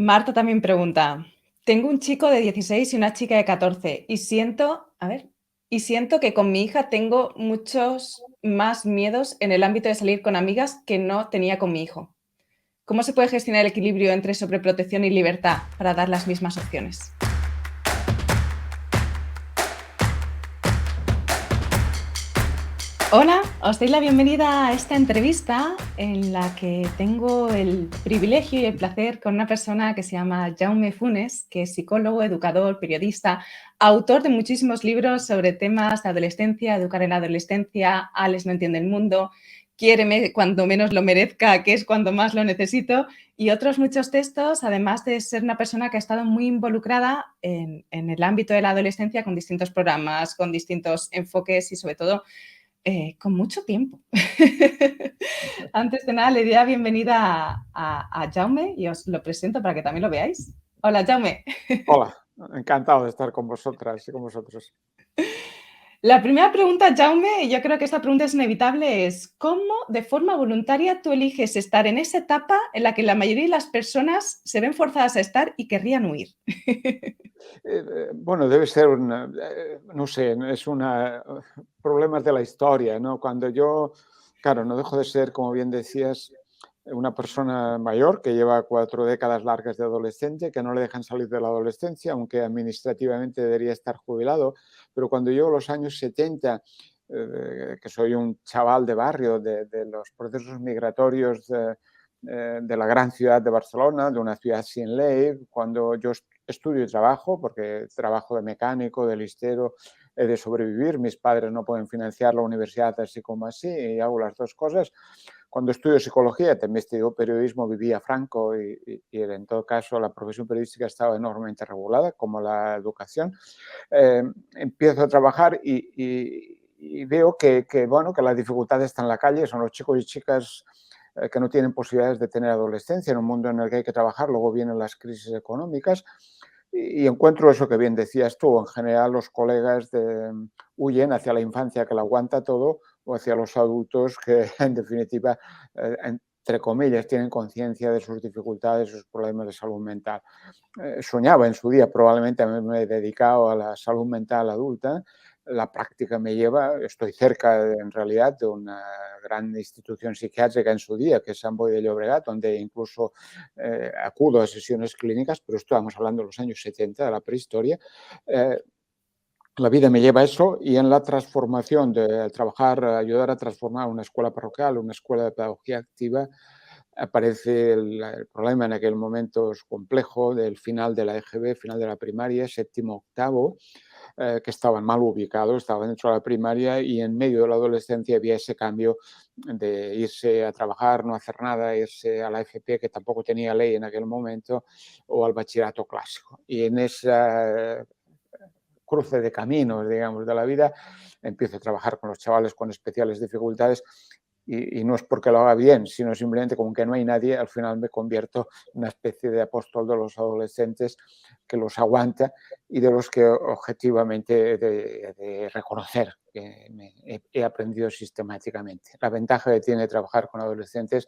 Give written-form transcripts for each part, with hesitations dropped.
Marta también pregunta, tengo un chico de 16 y una chica de 14 y siento que con mi hija tengo muchos más miedos en el ámbito de salir con amigas que no tenía con mi hijo. ¿Cómo se puede gestionar el equilibrio entre sobreprotección y libertad para dar las mismas opciones? Hola, os doy la bienvenida a esta entrevista en la que tengo el privilegio y el placer con una persona que se llama Jaume Funes, que es psicólogo, educador, periodista, autor de muchísimos libros sobre temas de adolescencia, educar en la adolescencia, Alex no entiende el mundo, Quiéreme cuando menos lo merezca, que es cuando más lo necesito, y otros muchos textos, además de ser una persona que ha estado muy involucrada en el ámbito de la adolescencia con distintos programas, con distintos enfoques y sobre todo con mucho tiempo. Antes de nada, le doy la bienvenida a Jaume y os lo presento para que también lo veáis. Hola, Jaume. Hola, encantado de estar con vosotras y con vosotros. La primera pregunta, Jaume, y yo creo que esta pregunta es inevitable, es ¿cómo de forma voluntaria tú eliges estar en esa etapa en la que la mayoría de las personas se ven forzadas a estar y querrían huir? Bueno, debe ser no sé, es una problemas de la historia, ¿no? Cuando yo, claro, no dejo de ser, como bien decías, una persona mayor que lleva 4 décadas largas de adolescente, que no le dejan salir de la adolescencia, aunque administrativamente debería estar jubilado, pero cuando llego a los años 70, que soy un chaval de barrio, de los procesos migratorios de la gran ciudad de Barcelona, de una ciudad sin ley, cuando yo estudio y trabajo, porque trabajo de mecánico, de listero, he de sobrevivir, mis padres no pueden financiar la universidad así como así, y hago las dos cosas. Cuando estudio psicología, también estudio periodismo, vivía Franco y en todo caso la profesión periodística estaba enormemente regulada, como la educación. Empiezo a trabajar y veo bueno, que la dificultad está en la calle, son los chicos y chicas que no tienen posibilidades de tener adolescencia en un mundo en el que hay que trabajar, luego vienen las crisis económicas y encuentro eso que bien decías tú, en general los colegas huyen hacia la infancia que la aguanta todo o hacia los adultos que en definitiva, entre comillas, tienen conciencia de sus dificultades, sus problemas de salud mental. Soñaba en su día, probablemente haberme dedicado a la salud mental adulta. La práctica me lleva, estoy cerca en realidad de una gran institución psiquiátrica en su día, que es Sant Boi de Llobregat, donde incluso acudo a sesiones clínicas, pero estamos hablando de los años 70, de la prehistoria. La vida me lleva a eso y en la transformación de trabajar, ayudar a transformar una escuela parroquial, una escuela de pedagogía activa, aparece el problema en aquel momento es complejo del final de la EGB, final de la primaria, séptimo, octavo, que estaban mal ubicados, estaban dentro de la primaria y en medio de la adolescencia había ese cambio de irse a trabajar, no hacer nada, irse a la FP, que tampoco tenía ley en aquel momento, o al bachillerato clásico. Y en esa cruce de caminos, digamos, de la vida, empiezo a trabajar con los chavales con especiales dificultades y no es porque lo haga bien, sino simplemente como que no hay nadie, al final me convierto en una especie de apóstol de los adolescentes que los aguanta y de los que objetivamente he de reconocer que he aprendido sistemáticamente. La ventaja que tiene trabajar con adolescentes,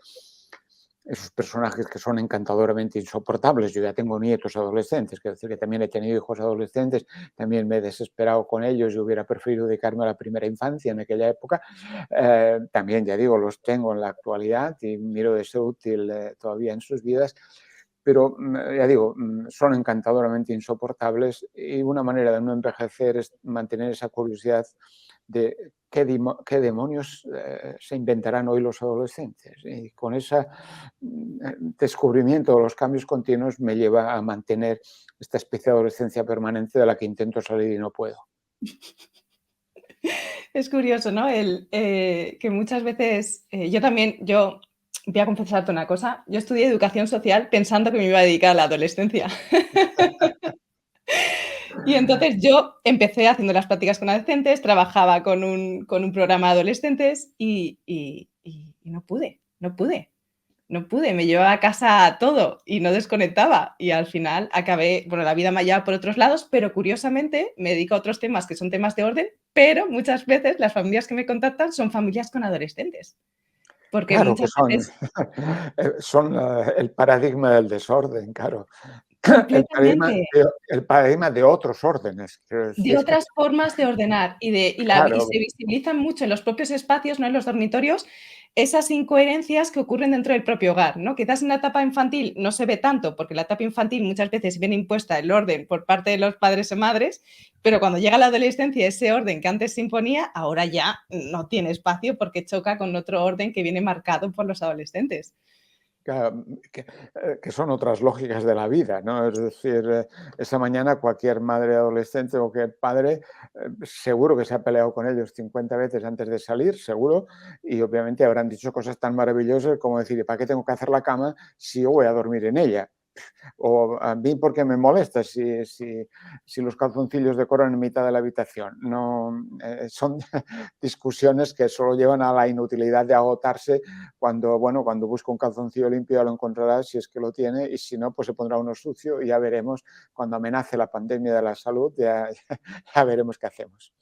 esos personajes que son encantadoramente insoportables. Yo ya tengo nietos adolescentes, quiero decir que también he tenido hijos adolescentes, también me he desesperado con ellos y hubiera preferido dedicarme a la primera infancia en aquella época. También, ya digo, los tengo en la actualidad y miro de ser útil todavía en sus vidas, pero ya digo, son encantadoramente insoportables y una manera de no envejecer es mantener esa curiosidad de qué demonios se inventarán hoy los adolescentes. Y con ese descubrimiento de los cambios continuos me lleva a mantener esta especie de adolescencia permanente de la que intento salir y no puedo. Es curioso, ¿no? Que muchas veces, yo voy a confesarte una cosa, yo estudié educación social pensando que me iba a dedicar a la adolescencia. Y entonces yo empecé haciendo las prácticas con adolescentes, trabajaba con un programa de adolescentes y no pude, me llevaba a casa todo y no desconectaba y al final acabé, bueno, la vida me ha llevado por otros lados, pero curiosamente me dedico a otros temas que son temas de orden, pero muchas veces las familias que me contactan son familias con adolescentes. porque Claro que muchas son, veces son el paradigma del desorden, claro. completamente. El paradigma de otros órdenes, quiero De decir. otras formas de ordenar y Claro, se visibilizan mucho en los propios espacios, ¿no? En los dormitorios, esas incoherencias que ocurren dentro del propio hogar, ¿no? Quizás en la etapa infantil no se ve tanto, porque en la etapa infantil muchas veces viene impuesta el orden por parte de los padres o madres, pero cuando llega la adolescencia, ese orden que antes se imponía, ahora ya no tiene espacio porque choca con otro orden que viene marcado por los adolescentes. que son otras lógicas de la vida, ¿no? Es decir, esa mañana cualquier madre adolescente o cualquier padre seguro que se ha peleado con ellos 50 veces antes de salir, seguro, y obviamente habrán dicho cosas tan maravillosas como decir, ¿para qué tengo que hacer la cama si yo voy a dormir en ella? O a mí porque me molesta si los calzoncillos decoran en mitad de la habitación. No, son discusiones que solo llevan a la inutilidad de agotarse cuando, bueno, cuando busca un calzoncillo limpio ya lo encontrará si es que lo tiene y si no, pues se pondrá uno sucio y ya veremos cuando amenace la pandemia de la salud, ya veremos qué hacemos.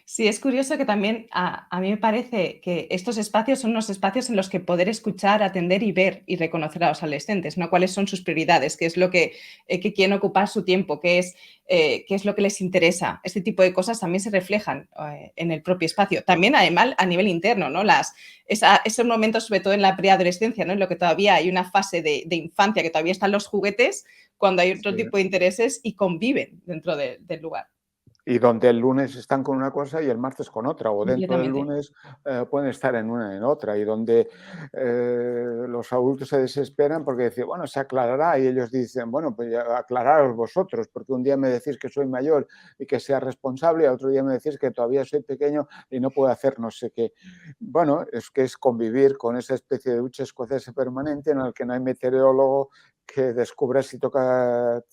Sí, es curioso que también a mí me parece que estos espacios son unos espacios en los que poder escuchar, atender y ver y reconocer a los adolescentes, ¿no? Cuáles son sus prioridades, qué es lo que quieren ocupar su tiempo, qué es lo que les interesa. Este tipo de cosas también se reflejan en el propio espacio. También, además, a nivel interno, ¿no? Esos momentos, sobre todo en la preadolescencia, ¿no? En lo que todavía hay una fase de infancia, que todavía están los juguetes, cuando hay otro Sí. tipo de intereses y conviven dentro del lugar. Y donde el lunes están con una cosa y el martes con otra, o dentro del Completamente. lunes pueden estar en una y en otra, y donde los adultos se desesperan porque dicen, bueno, se aclarará, y ellos dicen, bueno, pues ya aclararos vosotros, porque un día me decís que soy mayor y que sea responsable, y otro día me decís que todavía soy pequeño y no puedo hacer no sé qué. Bueno, es que es convivir con esa especie de ducha escocesa permanente en el que no hay meteorólogo que descubra si toca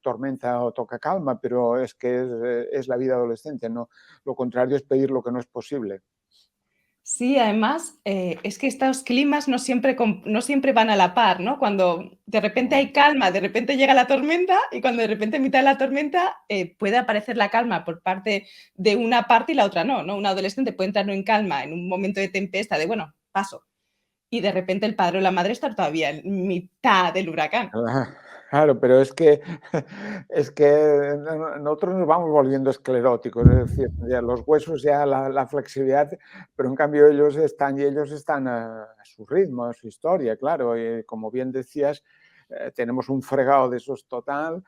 tormenta o toca calma, pero es que es la vida adolescente, no, lo contrario es pedir lo que no es posible. Sí, además, es que estos climas no siempre van a la par, ¿no? Cuando de repente No, hay calma, de repente llega la tormenta, y cuando de repente en mitad de la tormenta, puede aparecer la calma por parte de una parte y la otra no, ¿no? Un adolescente puede entrar en calma en un momento de tempesta de, bueno, paso, y de repente el padre o la madre está todavía en mitad del huracán. claro, pero es que es que nosotros nos vamos volviendo escleróticos, es decir, ya los huesos, ya la flexibilidad, pero en cambio ellos están a su ritmo, a su historia, claro, y como bien decías, tenemos un fregado de esos total,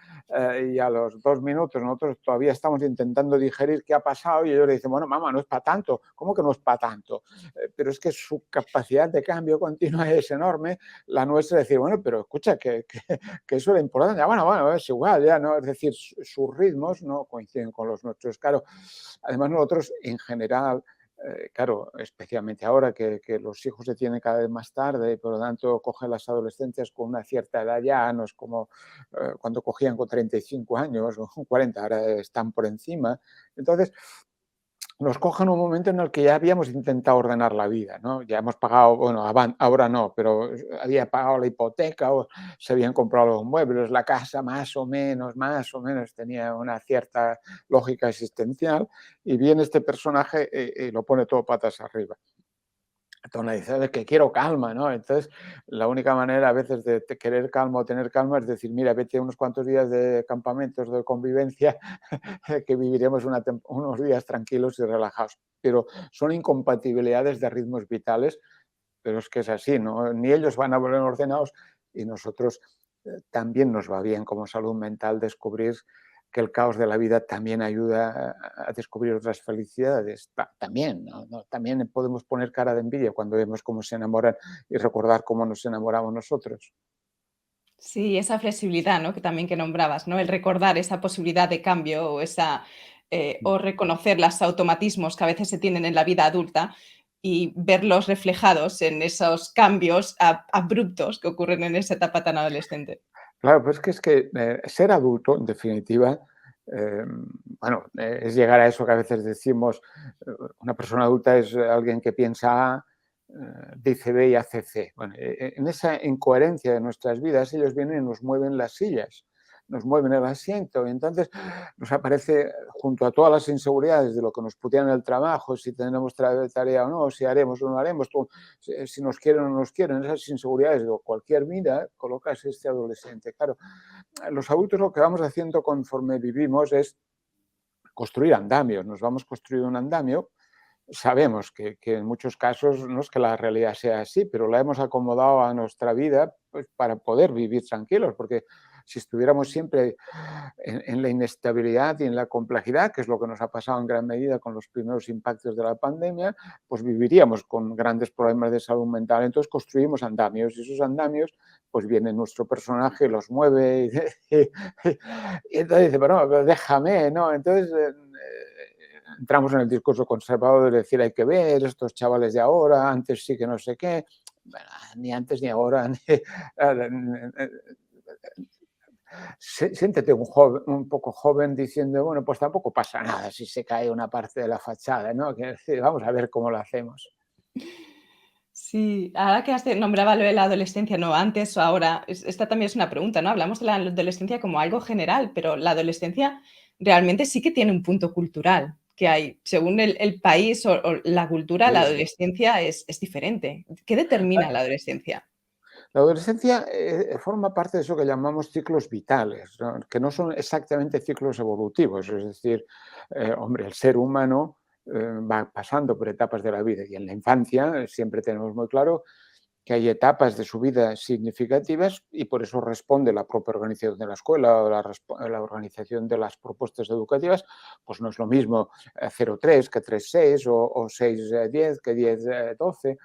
y a los 2 minutos nosotros todavía estamos intentando digerir qué ha pasado y ellos le dicen: "Bueno, mamá, no es para tanto". ¿Cómo que no es para tanto? Pero es que su capacidad de cambio continua es enorme. La nuestra es decir, bueno, pero escucha, que eso era importante. Ya, bueno, bueno, es igual, ya, ¿no? Es decir, sus ritmos no coinciden con los nuestros. Claro, además nosotros en general, claro, especialmente ahora que los hijos se tienen cada vez más tarde y por lo tanto cogen las adolescencias con una cierta edad ya, no es como cuando cogían con 35 años o con 40, ahora están por encima. Entonces, nos coge en un momento en el que ya habíamos intentado ordenar la vida, ¿no? Ya hemos pagado, bueno, ahora no, pero había pagado la hipoteca o se habían comprado los muebles, la casa más o menos tenía una cierta lógica existencial y viene este personaje y lo pone todo patas arriba. Tonalizar que quiero calma, ¿no? Entonces, la única manera a veces de querer calma o tener calma es decir, mira, vete unos cuantos días de campamentos de convivencia que viviremos unos días tranquilos y relajados. Pero son incompatibilidades de ritmos vitales, pero es que es así, ¿no? Ni ellos van a volver ordenados y nosotros también nos va bien como salud mental descubrir que el caos de la vida también ayuda a descubrir otras felicidades. También, ¿no? También podemos poner cara de envidia cuando vemos cómo se enamoran y recordar cómo nos enamoramos nosotros. Sí, esa flexibilidad, ¿no? Que también que nombrabas, ¿no? El recordar esa posibilidad de cambio o reconocer los automatismos que a veces se tienen en la vida adulta y verlos reflejados en esos cambios abruptos que ocurren en esa etapa tan adolescente. Claro, pues es que ser adulto, en definitiva, eh, bueno, es llegar a eso que a veces decimos, una persona adulta es alguien que piensa A, dice B y hace C. Bueno, en esa incoherencia de nuestras vidas, ellos vienen y nos mueven las sillas. nos mueven el asiento y entonces nos aparece junto a todas las inseguridades de lo que nos putean en el trabajo, si tenemos tarea o no, si haremos o no haremos, si nos quieren o no nos quieren, esas inseguridades de cualquier vida, colocas este adolescente. Claro, los adultos lo que vamos haciendo conforme vivimos es construir andamios, nos vamos construyendo un andamio. Sabemos que en muchos casos no es que la realidad sea así, pero la hemos acomodado a nuestra vida pues, para poder vivir tranquilos, porque si estuviéramos siempre en la inestabilidad y en la complejidad, que es lo que nos ha pasado en gran medida con los primeros impactos de la pandemia, pues viviríamos con grandes problemas de salud mental. Entonces construimos andamios y esos andamios, pues viene nuestro personaje, los mueve y entonces dice, pero no, déjame, ¿no? Entonces entramos en el discurso conservador de decir hay que ver estos chavales de ahora, antes sí que no sé qué, bueno, ni antes ni ahora. Siéntete un poco joven diciendo, bueno, pues tampoco pasa nada si se cae una parte de la fachada, ¿no? Que decir, vamos a ver cómo lo hacemos. Sí, ahora que nombraba lo de la adolescencia, no antes o ahora, esta también es una pregunta, ¿no? Hablamos de la adolescencia como algo general, pero la adolescencia realmente sí que tiene un punto cultural, que hay, según el país o la cultura, la Sí, sí. adolescencia es diferente. ¿Qué determina la adolescencia? La adolescencia forma parte de eso que llamamos ciclos vitales, ¿no? Que no son exactamente ciclos evolutivos, es decir, hombre, el ser humano va pasando por etapas de la vida y en la infancia siempre tenemos muy claro que hay etapas de su vida significativas y por eso responde la propia organización de la escuela o la organización de las propuestas educativas, pues no es lo mismo 0,3 que 3,6 o 6,10 que 10,12,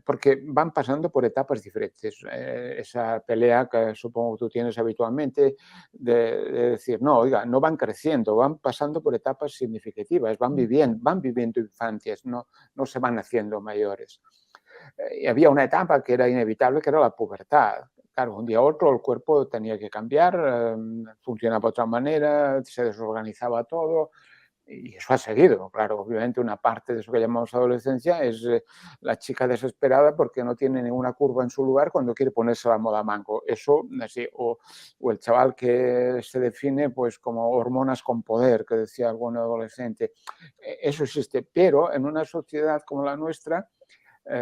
porque van pasando por etapas diferentes. Esa pelea que supongo tú tienes habitualmente de decir, no, oiga, no van creciendo, van pasando por etapas significativas, van viviendo infancias, no se van haciendo mayores. Y había una etapa que era inevitable, que era la pubertad. Claro, un día a otro el cuerpo tenía que cambiar, funcionaba de otra manera, se desorganizaba todo y eso ha seguido. Claro, obviamente una parte de eso que llamamos adolescencia es la chica desesperada porque no tiene ninguna curva en su lugar cuando quiere ponerse la moda mango. Eso, así, o el chaval que se define pues como hormonas con poder, que decía algún adolescente. Eso existe, pero en una sociedad como la nuestra,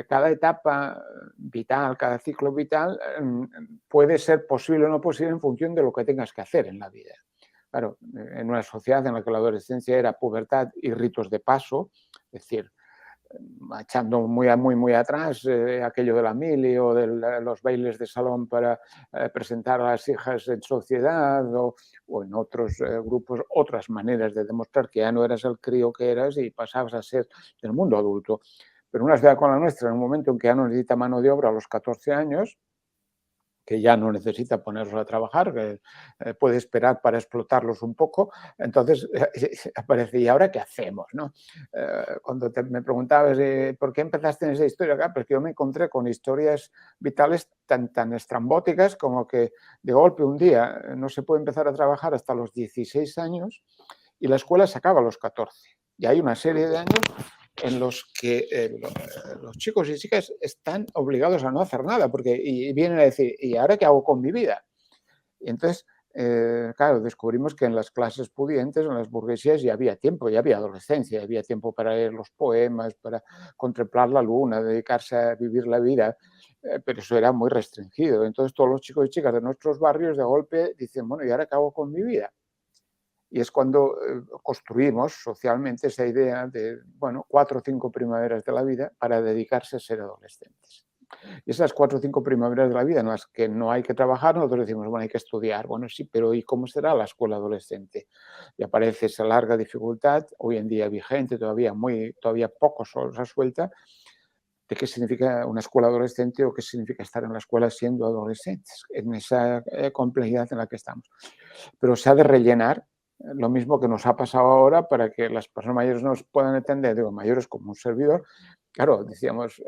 cada etapa vital, cada ciclo vital puede ser posible o no posible en función de lo que tengas que hacer en la vida. Claro, en una sociedad en la que la adolescencia era pubertad y ritos de paso, es decir, echando muy atrás aquello de la mili o de los bailes de salón para presentar a las hijas en sociedad o en otros grupos, otras maneras de demostrar que ya no eras el crío que eras y pasabas a ser del mundo adulto. Pero una ciudad como la nuestra, en un momento en que ya no necesita mano de obra a los 14 años, que ya no necesita ponerlos a trabajar, que puede esperar para explotarlos un poco, entonces aparece, ¿y ahora qué hacemos? ¿No? Cuando me preguntabas por qué empezaste en esa historia, claro, pues yo me encontré con historias vitales tan estrambóticas como que de golpe un día no se puede empezar a trabajar hasta los 16 años y la escuela se acaba a los 14. Y hay una serie de años en los que los chicos y chicas están obligados a no hacer nada porque y vienen a decir, ¿y ahora qué hago con mi vida? Y entonces, claro, descubrimos que en las clases pudientes, en las burguesías, ya había tiempo, ya había adolescencia, ya había tiempo para leer los poemas, para contemplar la luna, dedicarse a vivir la vida, pero eso era muy restringido. Entonces todos los chicos y chicas de nuestros barrios de golpe dicen, bueno, ¿y ahora qué hago con mi vida? Y es cuando construimos socialmente esa idea de, bueno, 4 o 5 primaveras de la vida para dedicarse a ser adolescentes. Y esas 4 o 5 primaveras de la vida en las que no hay que trabajar, nosotros decimos, bueno, hay que estudiar. Bueno, sí, pero ¿y cómo será la escuela adolescente? Y aparece esa larga dificultad, hoy en día vigente, todavía poco resuelta, de qué significa una escuela adolescente o qué significa estar en la escuela siendo adolescentes, en esa complejidad en la que estamos. Pero se ha de rellenar lo mismo que nos ha pasado ahora para que las personas mayores nos puedan entender, digo, mayores como un servidor. Claro, decíamos,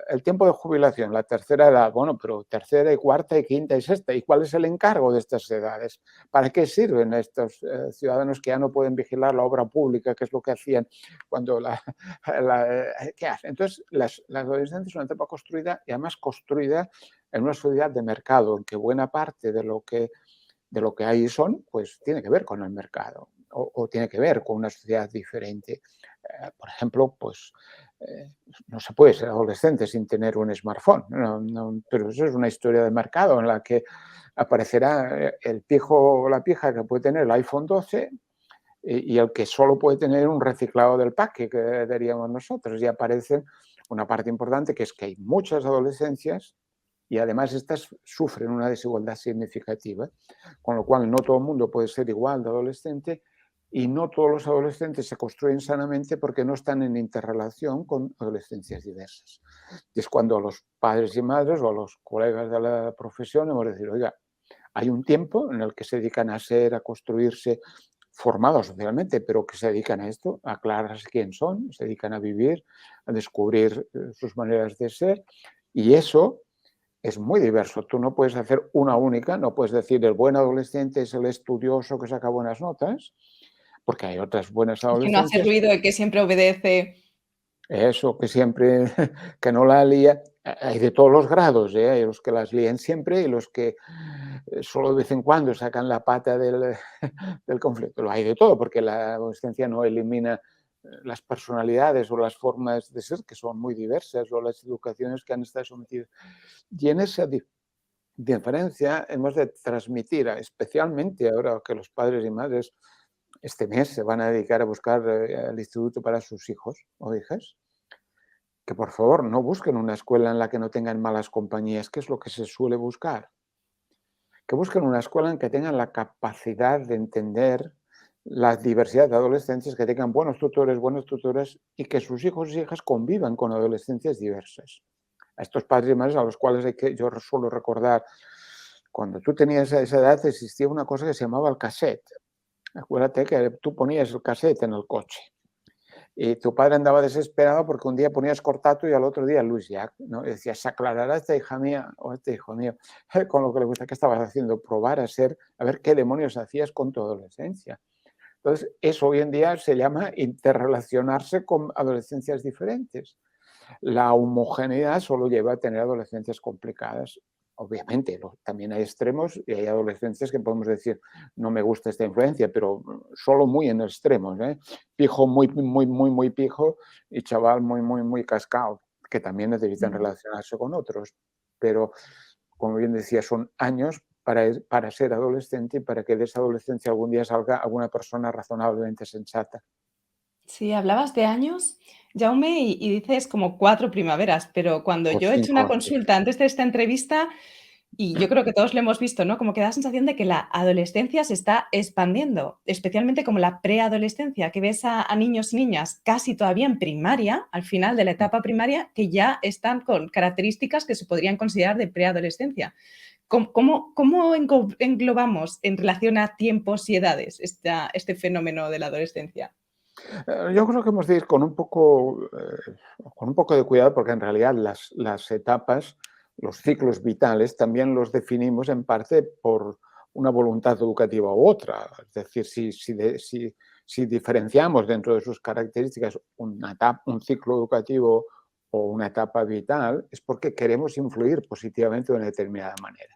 el tiempo de jubilación, la tercera edad, bueno, pero tercera y cuarta y quinta y sexta, ¿y cuál es el encargo de estas edades? ¿Para qué sirven estos ciudadanos que ya no pueden vigilar la obra pública, que es lo que hacían cuando ¿qué hacen? Entonces, la adolescencia es una etapa construida y además construida en una sociedad de mercado, en que buena parte de lo que de lo que hay son, pues tiene que ver con el mercado o tiene que ver con una sociedad diferente. Por ejemplo, pues no se puede ser adolescente sin tener un smartphone, pero eso es una historia de mercado en la que aparecerá el pijo o la pija que puede tener el iPhone 12 y el que solo puede tener un reciclado del pack, que diríamos nosotros. Y aparece una parte importante, que es que hay muchas adolescencias y además estas sufren una desigualdad significativa, con lo cual no todo el mundo puede ser igual de adolescente y no todos los adolescentes se construyen sanamente porque no están en interrelación con adolescencias diversas. Y es cuando a los padres y madres o a los colegas de la profesión hemos de decir, oiga, hay un tiempo en el que se dedican a ser, a construirse formados socialmente, pero que se dedican a esto, a aclararse quién son, se dedican a vivir, a descubrir sus maneras de ser, y eso es muy diverso. Tú no puedes hacer una única, no puedes decir el buen adolescente es el estudioso que saca buenas notas, porque hay otras buenas El que no hace adolescencias, ruido, el que siempre obedece. eso que siempre, que no la lía, hay de todos los grados, ¿eh? Hay los que las lían siempre y los que solo de vez en cuando sacan la pata del, del conflicto. Lo hay de todo, porque la adolescencia no elimina las personalidades o las formas de ser, que son muy diversas, o las educaciones que han estado sometidas. Y en esa diferencia hemos de transmitir, especialmente ahora que los padres y madres este mes se van a dedicar a buscar el instituto para sus hijos o hijas, que por favor no busquen una escuela en la que no tengan malas compañías, que es lo que se suele buscar. Que busquen una escuela en que tengan la capacidad de entender la diversidad de adolescencias, que tengan buenos tutores, buenas tutoras y que sus hijos y hijas convivan con adolescencias diversas. A estos padres y madres a los cuales yo suelo recordar, cuando tú tenías esa edad existía una cosa que se llamaba el cassette. Acuérdate que tú ponías el cassette en el coche y tu padre andaba desesperado porque un día ponías Cortato y al otro día Luis Jack, ¿no? Y decía, se aclarará esta hija mía o este hijo mío con lo que le gusta. ¿Qué estabas haciendo? Probar a ver qué demonios hacías con tu adolescencia. Entonces, eso hoy en día se llama interrelacionarse con adolescencias diferentes. La homogeneidad solo lleva a tener adolescencias complicadas. Obviamente, también hay extremos y hay adolescencias que podemos decir, no me gusta esta influencia, pero solo muy en extremos, ¿eh? Pijo muy pijo y chaval muy cascado, que también necesitan relacionarse con otros. Pero, como bien decía, son años para ser adolescente y para que de esa adolescencia algún día salga alguna persona razonablemente sensata. Sí, hablabas de años, Jaume, y dices como 4 primaveras, pero cuando O yo he hecho una 5, sí. consulta antes de esta entrevista, y yo creo que todos lo hemos visto, ¿no? Como que da la sensación de que la adolescencia se está expandiendo, especialmente como la preadolescencia, que ves a niños y niñas casi todavía en primaria, al final de la etapa primaria, que ya están con características que se podrían considerar de preadolescencia. ¿Cómo englobamos en relación a tiempos y edades este fenómeno de la adolescencia? Yo creo que hemos de ir con un poco de cuidado porque en realidad las etapas, los ciclos vitales también los definimos en parte por una voluntad educativa u otra. Es decir, si diferenciamos dentro de sus características un ciclo educativo o una etapa vital, es porque queremos influir positivamente de una determinada manera.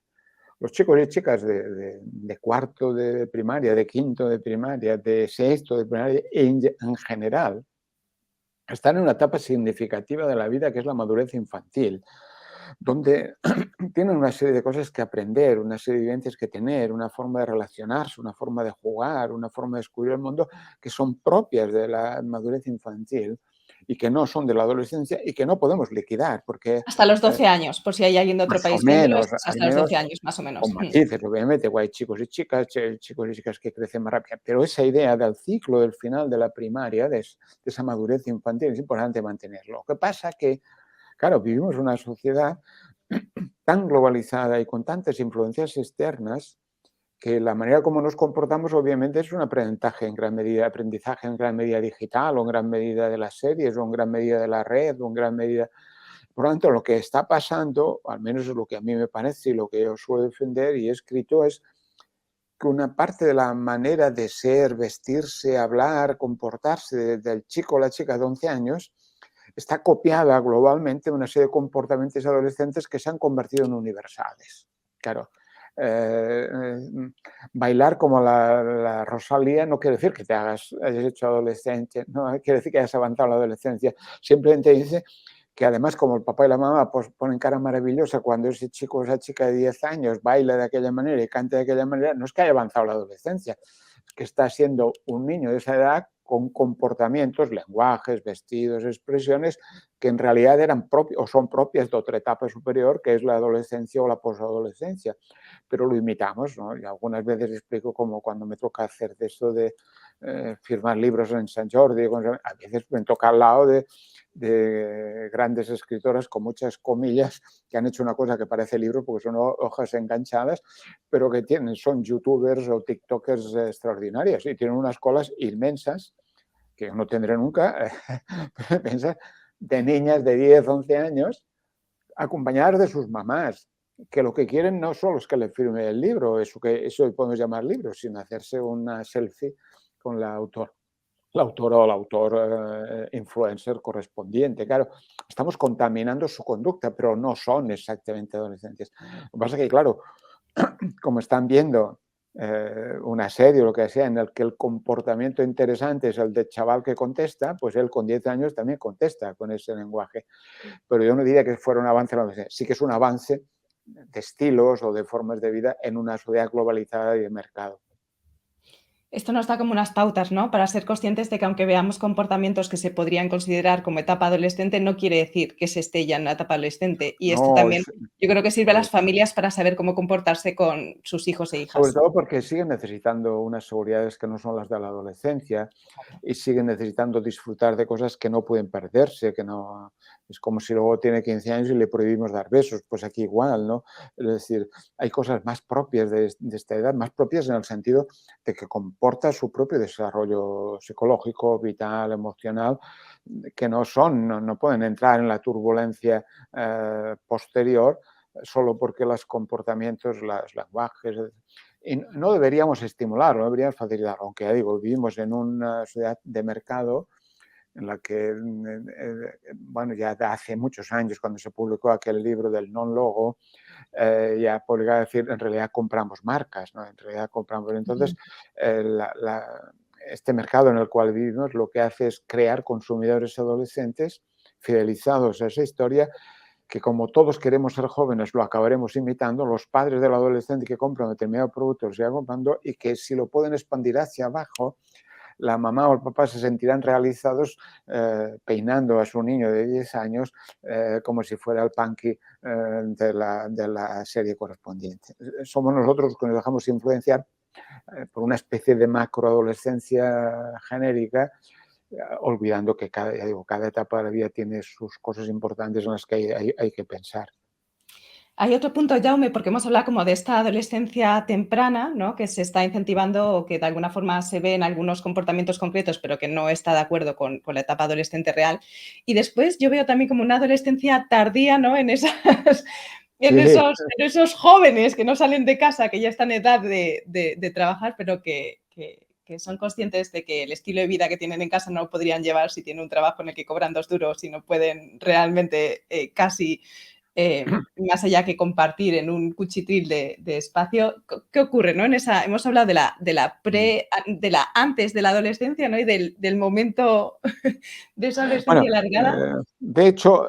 Los chicos y chicas de cuarto de primaria, de quinto de primaria, de sexto de primaria, en general, están en una etapa significativa de la vida que es la madurez infantil, donde tienen una serie de cosas que aprender, una serie de vivencias que tener, una forma de relacionarse, una forma de jugar, una forma de descubrir el mundo que son propias de la madurez infantil y que no son de la adolescencia y que no podemos liquidar porque Hasta los 12 años, por si hay alguien de otro más o país viéndolo, menos, es al hasta los menos 12 años, más o menos. con matices, obviamente, hay chicos y chicas que crecen más rápido, pero esa idea del ciclo del final de la primaria, de esa madurez infantil, es importante mantenerlo. Lo que pasa que, claro, vivimos en una sociedad tan globalizada y con tantas influencias externas que la manera como nos comportamos obviamente es un aprendizaje en gran medida digital o en gran medida de las series o en gran medida de la red o en gran medida. Por lo tanto, lo que está pasando, al menos es lo que a mí me parece y lo que yo suelo defender y he escrito, es que una parte de la manera de ser, vestirse, hablar, comportarse del chico o la chica de 11 años está copiada globalmente de una serie de comportamientos adolescentes que se han convertido en universales. Claro, eh, bailar como la Rosalía no quiere decir que hayas hecho adolescencia, no quiere decir que hayas avanzado la adolescencia. Simplemente dice que además como el papá y la mamá pues, ponen cara maravillosa cuando ese chico o esa chica de 10 años baila de aquella manera y canta de aquella manera, no es que haya avanzado la adolescencia, es que está siendo un niño de esa edad con comportamientos, lenguajes, vestidos, expresiones que en realidad eran propios o son propias de otra etapa superior, que es la adolescencia o la posadolescencia, pero lo imitamos, ¿no? Y algunas veces explico como cuando me toca hacer de esto de firmar libros en San Jordi, a veces me toca al lado de grandes escritoras con muchas comillas que han hecho una cosa que parece libro porque son hojas enganchadas, pero que son youtubers o tiktokers extraordinarias y tienen unas colas inmensas que no tendré nunca, piensa, de niñas de 10, 11 años acompañadas de sus mamás, que lo que quieren no solo es que le firme el libro, eso podemos llamar libro, sino hacerse una selfie con la autora o el autor influencer correspondiente. Claro, estamos contaminando su conducta, pero no son exactamente adolescentes. Lo que pasa es que, claro, como están viendo una serie o lo que sea en el que el comportamiento interesante es el del chaval que contesta, pues él con 10 años también contesta con ese lenguaje. Pero yo no diría que fuera un avance, sí que es un avance de estilos o de formas de vida en una sociedad globalizada y de mercado. Esto nos da como unas pautas, ¿no? Para ser conscientes de que aunque veamos comportamientos que se podrían considerar como etapa adolescente, no quiere decir que se esté ya en la etapa adolescente. Y esto No, también yo creo que sirve a las familias para saber cómo comportarse con sus hijos e sobre hijas. todo porque siguen necesitando unas seguridades que no son las de la adolescencia y siguen necesitando disfrutar de cosas que no pueden perderse, que no es como si luego tiene 15 años y le prohibimos dar besos, pues aquí igual, ¿no? Es decir, hay cosas más propias de esta edad, más propias en el sentido de que comporta su propio desarrollo psicológico, vital, emocional, que no pueden entrar en la turbulencia posterior solo porque los comportamientos, los lenguajes, y no deberíamos estimularlo, no deberíamos facilitarlo, aunque ya digo, vivimos en una sociedad de mercado en la que, bueno, ya hace muchos años, cuando se publicó aquel libro del non-logo, ya publicaba decir, en realidad compramos marcas, ¿no? En realidad compramos. Entonces, eh, la, la, este mercado en el cual vivimos lo que hace es crear consumidores adolescentes fidelizados a esa historia que como todos queremos ser jóvenes, lo acabaremos imitando, los padres del adolescente que compran determinado producto lo sigan comprando y que si lo pueden expandir hacia abajo, la mamá o el papá se sentirán realizados peinando a su niño de 10 años como si fuera el punky de la serie correspondiente. Somos nosotros los que nos dejamos influenciar por una especie de macroadolescencia genérica olvidando que cada etapa de la vida tiene sus cosas importantes en las que hay que pensar. Hay otro punto, Jaume, porque hemos hablado como de esta adolescencia temprana, ¿no? Que se está incentivando o que de alguna forma se ve en algunos comportamientos concretos, pero que no está de acuerdo con la etapa adolescente real. Y después yo veo también como una adolescencia tardía, ¿no? En esas, Sí, en esos jóvenes que no salen de casa, que ya están en edad de trabajar, pero que son conscientes de que el estilo de vida que tienen en casa no lo podrían llevar si tienen un trabajo en el que cobran 2 duros y no pueden realmente casi más allá que compartir en un cuchitril de espacio. ¿Qué ocurre? ¿No? Hemos hablado de la antes de la adolescencia, ¿no? Y del momento de esa adolescencia bueno, largada. de hecho,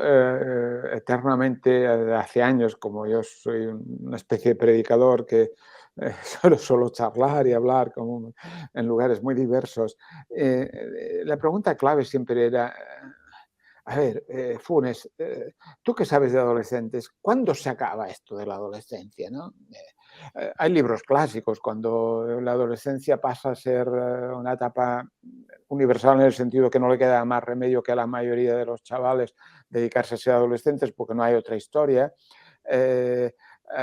eternamente, hace años, como yo soy una especie de predicador que solo charlar y hablar como en lugares muy diversos, la pregunta clave siempre era, a ver, Funes, tú que sabes de adolescentes, ¿cuándo se acaba esto de la adolescencia? ¿No? Hay libros clásicos, cuando la adolescencia pasa a ser una etapa universal en el sentido que no le queda más remedio que a la mayoría de los chavales dedicarse a ser adolescentes porque no hay otra historia. Eh,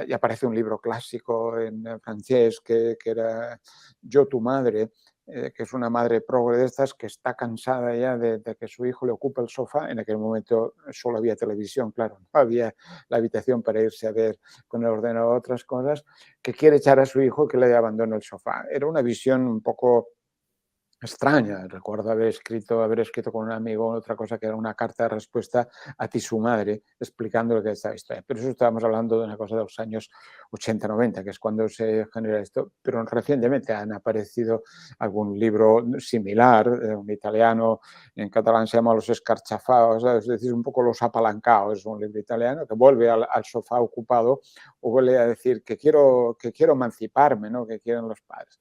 y aparece un libro clásico en francés que era Yo, tu madre, que es una madre progre de estas que está cansada ya de que su hijo le ocupe el sofá. En aquel momento solo había televisión, claro, no había la habitación para irse a ver con el ordenador otras cosas, que quiere echar a su hijo que le abandone el sofá. Era una visión un poco extraña. Recuerdo haber escrito con un amigo otra cosa que era una carta de respuesta a ti, su madre, explicando lo que es esta historia. Pero eso estábamos hablando de una cosa de los años 80-90, que es cuando se genera esto. Pero recientemente han aparecido algún libro similar, un italiano, en catalán se llama Los escarchafados, es decir, un poco los apalancados, es un libro italiano que vuelve al sofá ocupado o vuelve a decir que quiero emanciparme, ¿no? Que quieren los padres.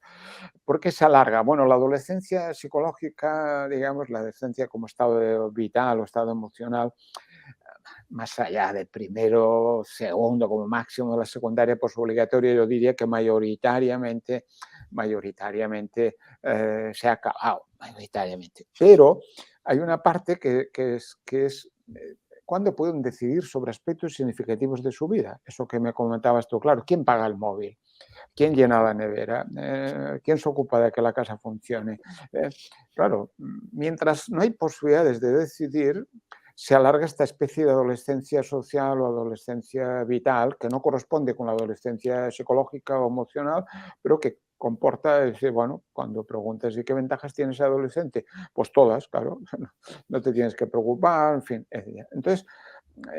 ¿Por qué se alarga? Bueno, la adolescencia psicológica, digamos, la adolescencia como estado vital o estado emocional, más allá de primero, segundo, como máximo de la secundaria posobligatoria, yo diría que mayoritariamente se ha acabado, mayoritariamente. Pero hay una parte que es cuándo pueden decidir sobre aspectos significativos de su vida. Eso que me comentabas tú, claro, ¿quién paga el móvil? ¿Quién llena la nevera? ¿Quién se ocupa de que la casa funcione? Claro, mientras no hay posibilidades de decidir, se alarga esta especie de adolescencia social o adolescencia vital que no corresponde con la adolescencia psicológica o emocional, pero que comporta, decir, bueno, cuando preguntas ¿y qué ventajas tiene ese adolescente? Pues todas, claro, no te tienes que preocupar, en fin. Entonces,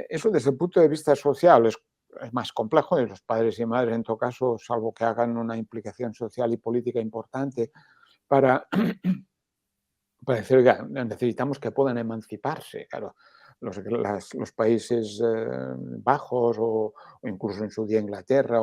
eso desde el punto de vista social es más complejo y los padres y madres, en todo caso, salvo que hagan una implicación social y política importante para, para decir, oiga, necesitamos que puedan emanciparse, claro. Los Países Bajos o incluso en su día Inglaterra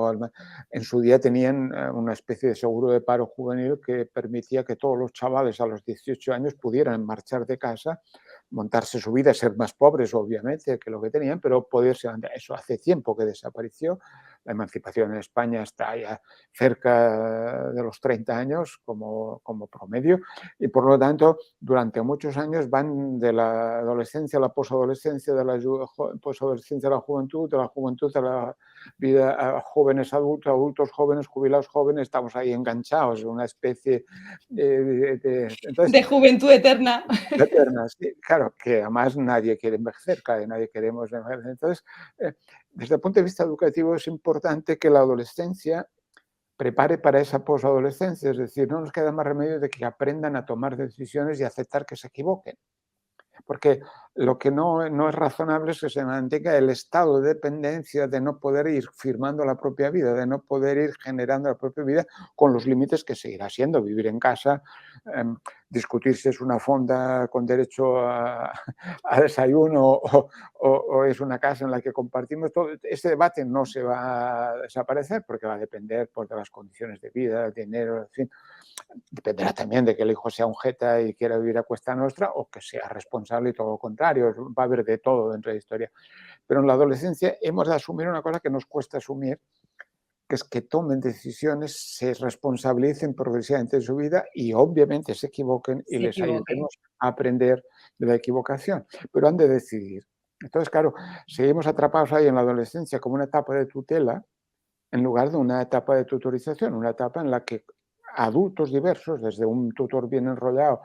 en su día tenían una especie de seguro de paro juvenil que permitía que todos los chavales a los 18 años pudieran marchar de casa, montarse su vida, ser más pobres obviamente que lo que tenían, pero poderse andar. Eso hace tiempo que desapareció. La emancipación en España está ya cerca de los 30 años como promedio y por lo tanto durante muchos años van de la adolescencia a la posadolescencia, de la posadolescencia a la juventud a la vida a jóvenes adultos, adultos jóvenes, jubilados jóvenes, estamos ahí enganchados en una especie entonces, de juventud eterna. eterna, sí, claro, que además nadie quiere envejecer, claro, nadie queremos envejecer. Entonces, desde el punto de vista educativo es importante que la adolescencia prepare para esa posadolescencia, es decir, no nos queda más remedio de que aprendan a tomar decisiones y aceptar que se equivoquen. Porque lo que no es razonable es que se mantenga el estado de dependencia de no poder ir firmando la propia vida, de no poder ir generando la propia vida con los límites que seguirá siendo vivir en casa, discutir si es una fonda con derecho a desayuno o es una casa en la que compartimos todo. Este debate no se va a desaparecer porque va a depender pues, de las condiciones de vida, del dinero, en fin. Dependerá también de que el hijo sea un jeta y quiera vivir a cuesta nuestra o que sea responsable y todo lo contrario. Va a haber de todo dentro de la historia. Pero en la adolescencia hemos de asumir una cosa que nos cuesta asumir, que es que tomen decisiones, se responsabilicen progresivamente de su vida y obviamente se equivoquen y Se les equivoquen. ayudemos a aprender de la equivocación. Pero han de decidir. Entonces, claro, seguimos atrapados ahí en la adolescencia como una etapa de tutela en lugar de una etapa de tutorización, una etapa en la que adultos diversos, desde un tutor bien enrollado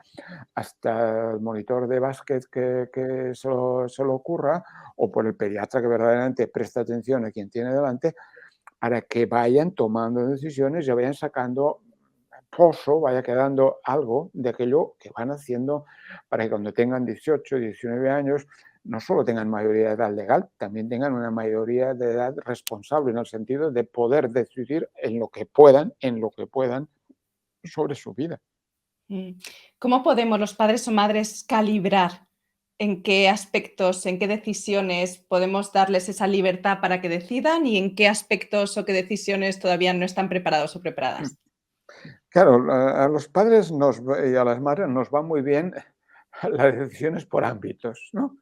hasta el monitor de básquet que se lo ocurra, o por el pediatra que verdaderamente presta atención a quien tiene delante, para que vayan tomando decisiones y vayan sacando pozo, vaya quedando algo de aquello que van haciendo para que cuando tengan 18, 19 años no solo tengan mayoría de edad legal, también tengan una mayoría de edad responsable en el sentido de poder decidir en lo que puedan sobre su vida. ¿Cómo podemos los padres o madres calibrar en qué aspectos, en qué decisiones podemos darles esa libertad para que decidan y en qué aspectos o qué decisiones todavía no están preparados o preparadas? Claro, a los padres y a las madres nos va muy bien las decisiones por ámbitos, ¿no?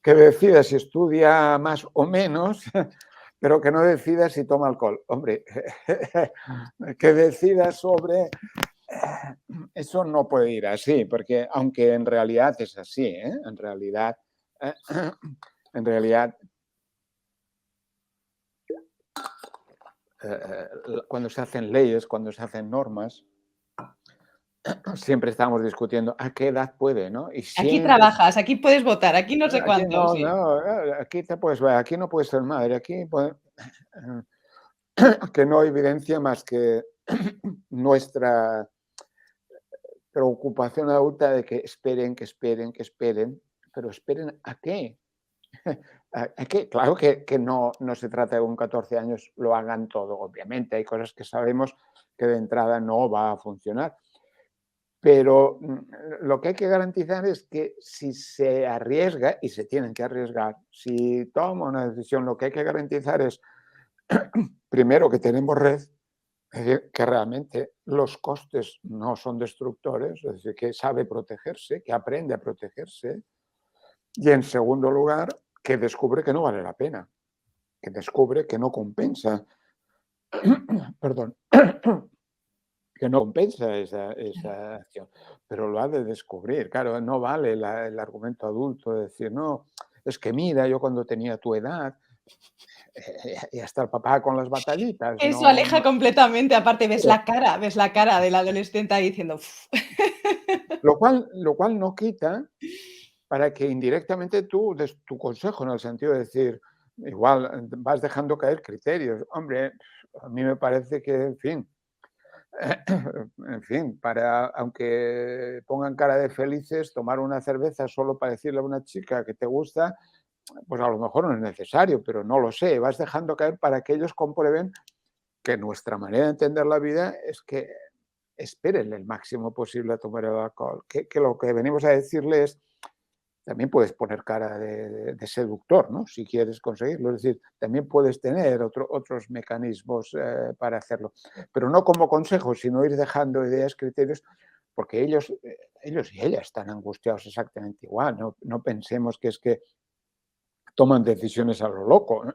Que decida si estudia más o menos, pero que no decida si toma alcohol. Hombre, que decida sobre... Eso no puede ir así, porque aunque en realidad es así, eh, en realidad cuando se hacen leyes, cuando se hacen normas, siempre estamos discutiendo a qué edad puede, ¿no? Y Aquí siempre trabajas, aquí puedes votar, aquí no sé aquí cuánto, no, sí. no, aquí te puedes ver, aquí no puedes ser madre, aquí que no evidencia más que nuestra preocupación adulta de que esperen, que esperen, que esperen, pero ¿esperen a qué? ¿A qué? Claro que no se trata de que con 14 años lo hagan todo, obviamente, hay cosas que sabemos que de entrada no va a funcionar, pero lo que hay que garantizar es que si se arriesga, y se tienen que arriesgar, si toma una decisión, lo que hay que garantizar es, primero, que tenemos red, es decir, que realmente los costes no son destructores, es decir, que sabe protegerse, que aprende a protegerse, y en segundo lugar, que descubre que no vale la pena, que descubre que no compensa, perdón, que no compensa Claro. esa acción, pero lo ha de descubrir. Claro, no vale el argumento adulto de decir, no, es que mira, yo cuando tenía tu edad, y hasta el papá con las batallitas, Eso aleja completamente, aparte ves la cara del adolescente ahí diciendo: "Uf". lo cual no quita para que indirectamente tú des tu consejo, en el sentido de decir, igual vas dejando caer criterios. Hombre, a mí me parece que, en fin, para, aunque pongan cara de felices, tomar una cerveza solo para decirle a una chica que te gusta, pues a lo mejor no es necesario, pero no lo sé. Vas dejando caer para que ellos comprueben que nuestra manera de entender la vida es que esperen el máximo posible a tomar el alcohol. Que lo que venimos a decirles también puedes poner cara de seductor, ¿no? Si quieres conseguirlo. Es decir, también puedes tener otros mecanismos para hacerlo. Pero no como consejo, sino ir dejando ideas, criterios, porque ellos y ellas están angustiados exactamente igual. No pensemos que es que toman decisiones a lo loco, ¿no?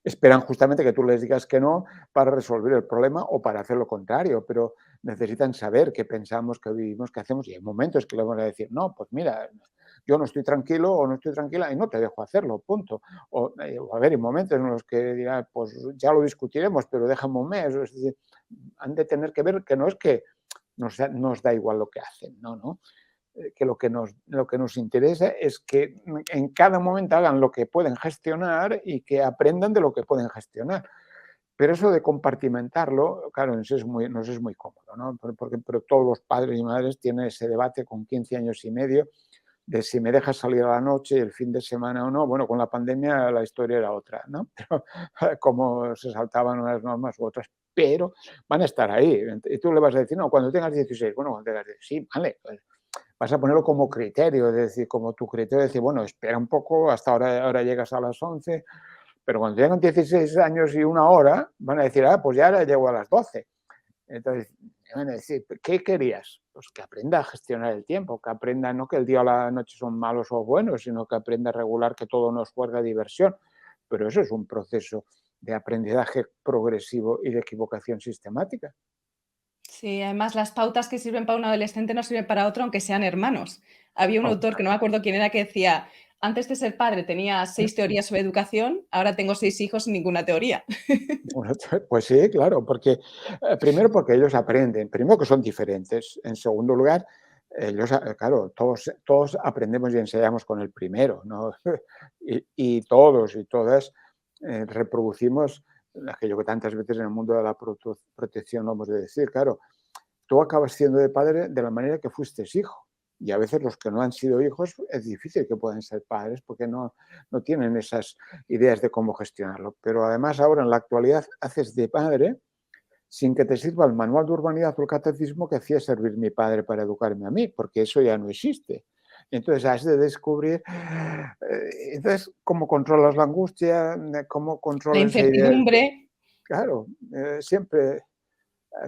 Esperan justamente que tú les digas que no para resolver el problema o para hacer lo contrario, pero necesitan saber qué pensamos, qué vivimos, qué hacemos, y hay momentos que le vamos a decir, no, pues mira, yo no estoy tranquilo o no estoy tranquila y no te dejo hacerlo, punto. A ver, hay momentos en los que dirá, pues ya lo discutiremos, pero déjame un mes. Es decir, han de tener que ver que no es que nos da igual lo que hacen, no, no, que lo que nos interesa es que en cada momento hagan lo que pueden gestionar y que aprendan de lo que pueden gestionar. Pero eso de compartimentarlo, claro, nos es muy cómodo, ¿no? Pero todos los padres y madres tienen ese debate con 15 años y medio de si me dejas salir a la noche, el fin de semana o no. Bueno, con la pandemia la historia era otra, ¿no? Pero como se saltaban unas normas u otras, pero van a estar ahí. Y tú le vas a decir, no, cuando tengas 16, bueno, cuando tengas 16, sí, vale, pues vas a ponerlo como criterio, es decir, como tu criterio de decir, bueno, espera un poco, hasta ahora llegas a las 11, pero cuando tengan 16 años y una hora, van a decir, pues ya ahora llego a las 12. Entonces, van a decir, ¿qué querías? Pues que aprenda a gestionar el tiempo, que aprenda no que el día o la noche son malos o buenos, sino que aprenda a regular que todo no es juerga de diversión. Pero eso es un proceso de aprendizaje progresivo y de equivocación sistemática. Sí, además las pautas que sirven para un adolescente no sirven para otro, aunque sean hermanos. Había un Oh, autor que no me acuerdo quién era que decía: "Antes de ser padre tenía 6 teorías sobre educación, ahora tengo 6 hijos sin ninguna teoría". bueno, pues sí, claro, porque primero porque ellos aprenden, primero que son diferentes, en segundo lugar, ellos, claro, todos aprendemos y ensayamos con el primero, ¿no? Y todos y todas reproducimos aquello que tantas veces en el mundo de la protección lo hemos de decir, claro, tú acabas siendo de padre de la manera que fuiste hijo. Y a veces los que no han sido hijos es difícil que puedan ser padres porque no tienen esas ideas de cómo gestionarlo. Pero además ahora en la actualidad haces de padre sin que te sirva el manual de urbanidad o el catecismo que hacía servir mi padre para educarme a mí, porque eso ya no existe. Entonces has de descubrir, entonces, cómo controlas la angustia, cómo La controlas esa idea. incertidumbre. Claro, siempre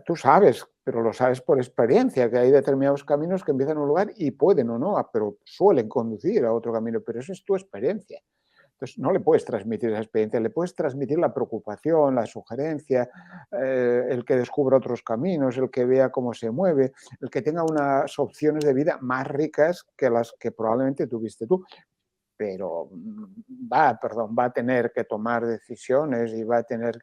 tú sabes, pero lo sabes por experiencia, que hay determinados caminos que empiezan en un lugar y pueden o no, pero suelen conducir a otro camino, pero eso es tu experiencia. Entonces, no le puedes transmitir esa experiencia, le puedes transmitir la preocupación, la sugerencia, el que descubra otros caminos, el que vea cómo se mueve, el que tenga unas opciones de vida más ricas que las que probablemente tuviste tú. Pero va a tener que tomar decisiones y va a tener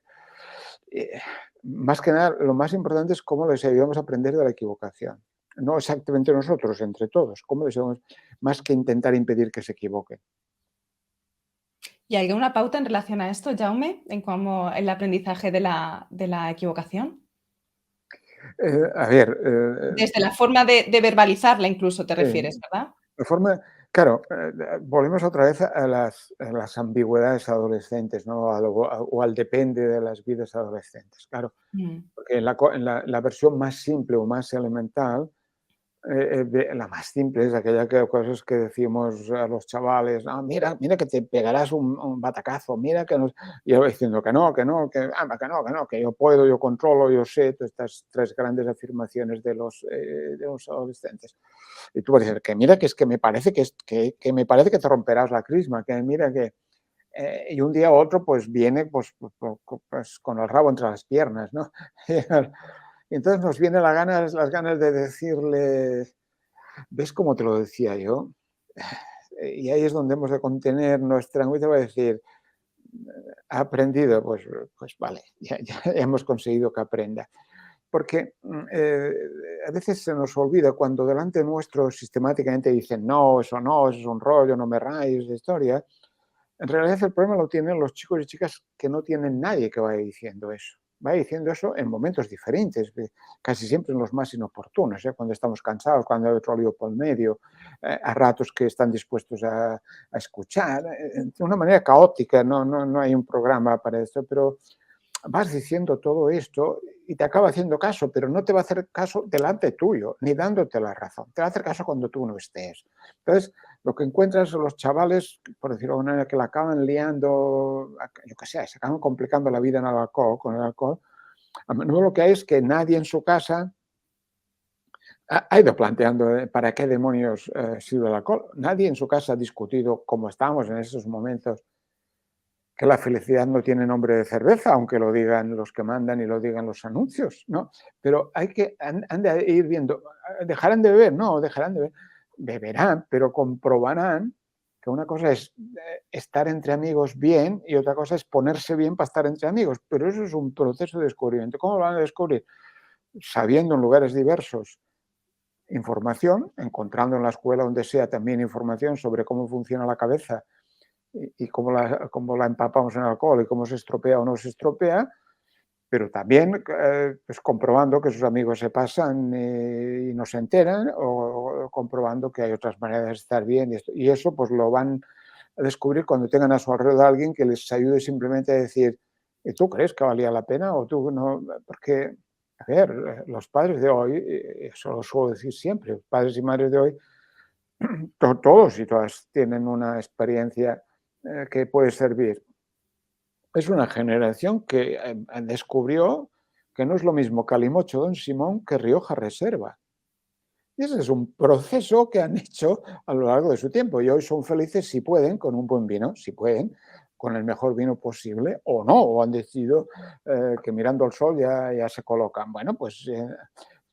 eh, más que nada, lo más importante es cómo les ayudamos a aprender de la equivocación. No exactamente nosotros, entre todos. Cómo les ayudamos, más que intentar impedir que se equivoquen. ¿Y hay alguna pauta en relación a esto, Jaume, en cómo el aprendizaje de la equivocación? A ver, Desde la forma de verbalizarla incluso te sí, refieres, ¿verdad? de forma claro, volvemos otra vez a las ambigüedades adolescentes, ¿no? O al depende de las vidas adolescentes. Claro, Mm, porque en la versión más simple o más elemental, la más simple es aquella cosas que decimos a los chavales: "No, mira, mira que te pegarás un batacazo, mira que nos", y yo diciendo que no, que no, que no, que yo puedo, yo controlo, yo sé, todas estas tres grandes afirmaciones de los adolescentes. Y tú vas a decir: "Que mira, que es que me parece que me parece que te romperás la crisma, que mira que", y un día u otro, pues viene, pues con el rabo entre las piernas, ¿no? Y entonces nos viene las ganas de decirle: "¿Ves cómo te lo decía yo?". Y ahí es donde hemos de contener nuestra angustia para decir: "Ha aprendido, pues vale, ya hemos conseguido que aprenda". Porque, a veces se nos olvida cuando delante nuestro sistemáticamente dicen: "No, eso es un rollo, no me rayes de historia". En realidad el problema lo tienen los chicos y chicas que no tienen nadie que vaya diciendo eso. Va diciendo eso en momentos diferentes, casi siempre en los más inoportunos, ¿eh? Cuando estamos cansados, cuando hay otro lío por medio, a ratos que están dispuestos a escuchar, de una manera caótica, no hay un programa para esto, pero vas diciendo todo esto y te acaba haciendo caso, pero no te va a hacer caso delante tuyo, ni dándote la razón. Te va a hacer caso cuando tú no estés. Entonces, lo que encuentras son los chavales, por decirlo de alguna manera, que la acaban liando, yo qué sé, se acaban complicando la vida en el alcohol, con el alcohol. A menudo lo que hay es que nadie en su casa ha ido planteando para qué demonios sirve el alcohol. Nadie en su casa ha discutido, como estábamos en esos momentos, que la felicidad no tiene nombre de cerveza, aunque lo digan los que mandan y lo digan los anuncios, ¿no? Pero han de ir viendo, ¿dejarán de beber? No, dejarán de beber. Beberán, pero comprobarán que una cosa es estar entre amigos bien y otra cosa es ponerse bien para estar entre amigos. Pero eso es un proceso de descubrimiento. ¿Cómo lo van a descubrir? Sabiendo en lugares diversos información, encontrando en la escuela donde sea también información sobre cómo funciona la cabeza y cómo la empapamos en alcohol y cómo se estropea o no se estropea, pero también pues comprobando que sus amigos se pasan y no se enteran, o comprobando que hay otras maneras de estar bien. Y eso pues lo van a descubrir cuando tengan a su alrededor a alguien que les ayude simplemente a decir: "¿Y tú crees que valía la pena o tú no?". Porque, a ver, los padres de hoy, eso lo suelo decir siempre, los padres y madres de hoy, todos y todas tienen una experiencia que puede servir. Es una generación que descubrió que no es lo mismo Calimocho Don Simón que Rioja Reserva. Y ese es un proceso que han hecho a lo largo de su tiempo. Y hoy son felices si pueden, con un buen vino, si pueden, con el mejor vino posible, o no, o han decidido que mirando al sol ya se colocan. Bueno, pues,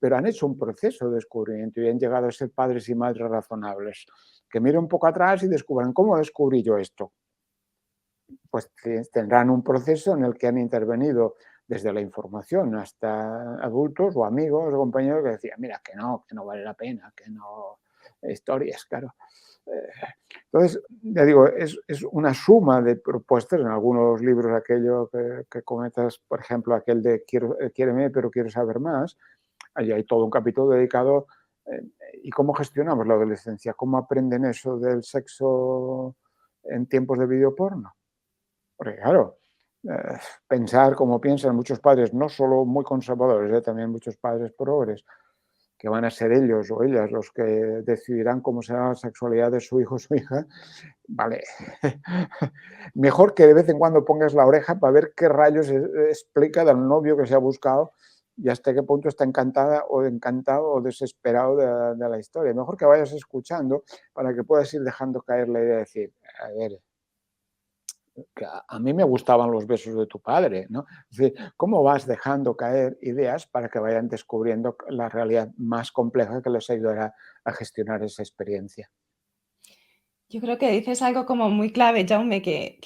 pero han hecho un proceso de descubrimiento y han llegado a ser padres y madres razonables, que miren un poco atrás y descubran cómo descubrí yo esto. Pues tendrán un proceso en el que han intervenido desde la información hasta adultos o amigos o compañeros que decían: "Mira, que no vale la pena, que no", historias, claro. Eh, entonces, ya digo, es una suma de propuestas en algunos libros, aquello que comentas, por ejemplo, aquel de Quiéreme, pero quiero saber más. Allí hay todo un capítulo dedicado, eh, ¿y cómo gestionamos la adolescencia? ¿Cómo aprenden eso del sexo en tiempos de videoporno? Porque claro, pensar como piensan muchos padres, no solo muy conservadores, también muchos padres progres, que van a ser ellos o ellas los que decidirán cómo será la sexualidad de su hijo o su hija, vale. Mejor que de vez en cuando pongas la oreja para ver qué rayos explica del novio que se ha buscado y hasta qué punto está encantada o encantado o desesperado de la historia. Mejor que vayas escuchando para que puedas ir dejando caer la idea de decir: "A ver, que a mí me gustaban los besos de tu padre", ¿no? Es decir, cómo vas dejando caer ideas para que vayan descubriendo la realidad más compleja que les ayudará a gestionar esa experiencia. Yo creo que dices algo como muy clave, Jaume, que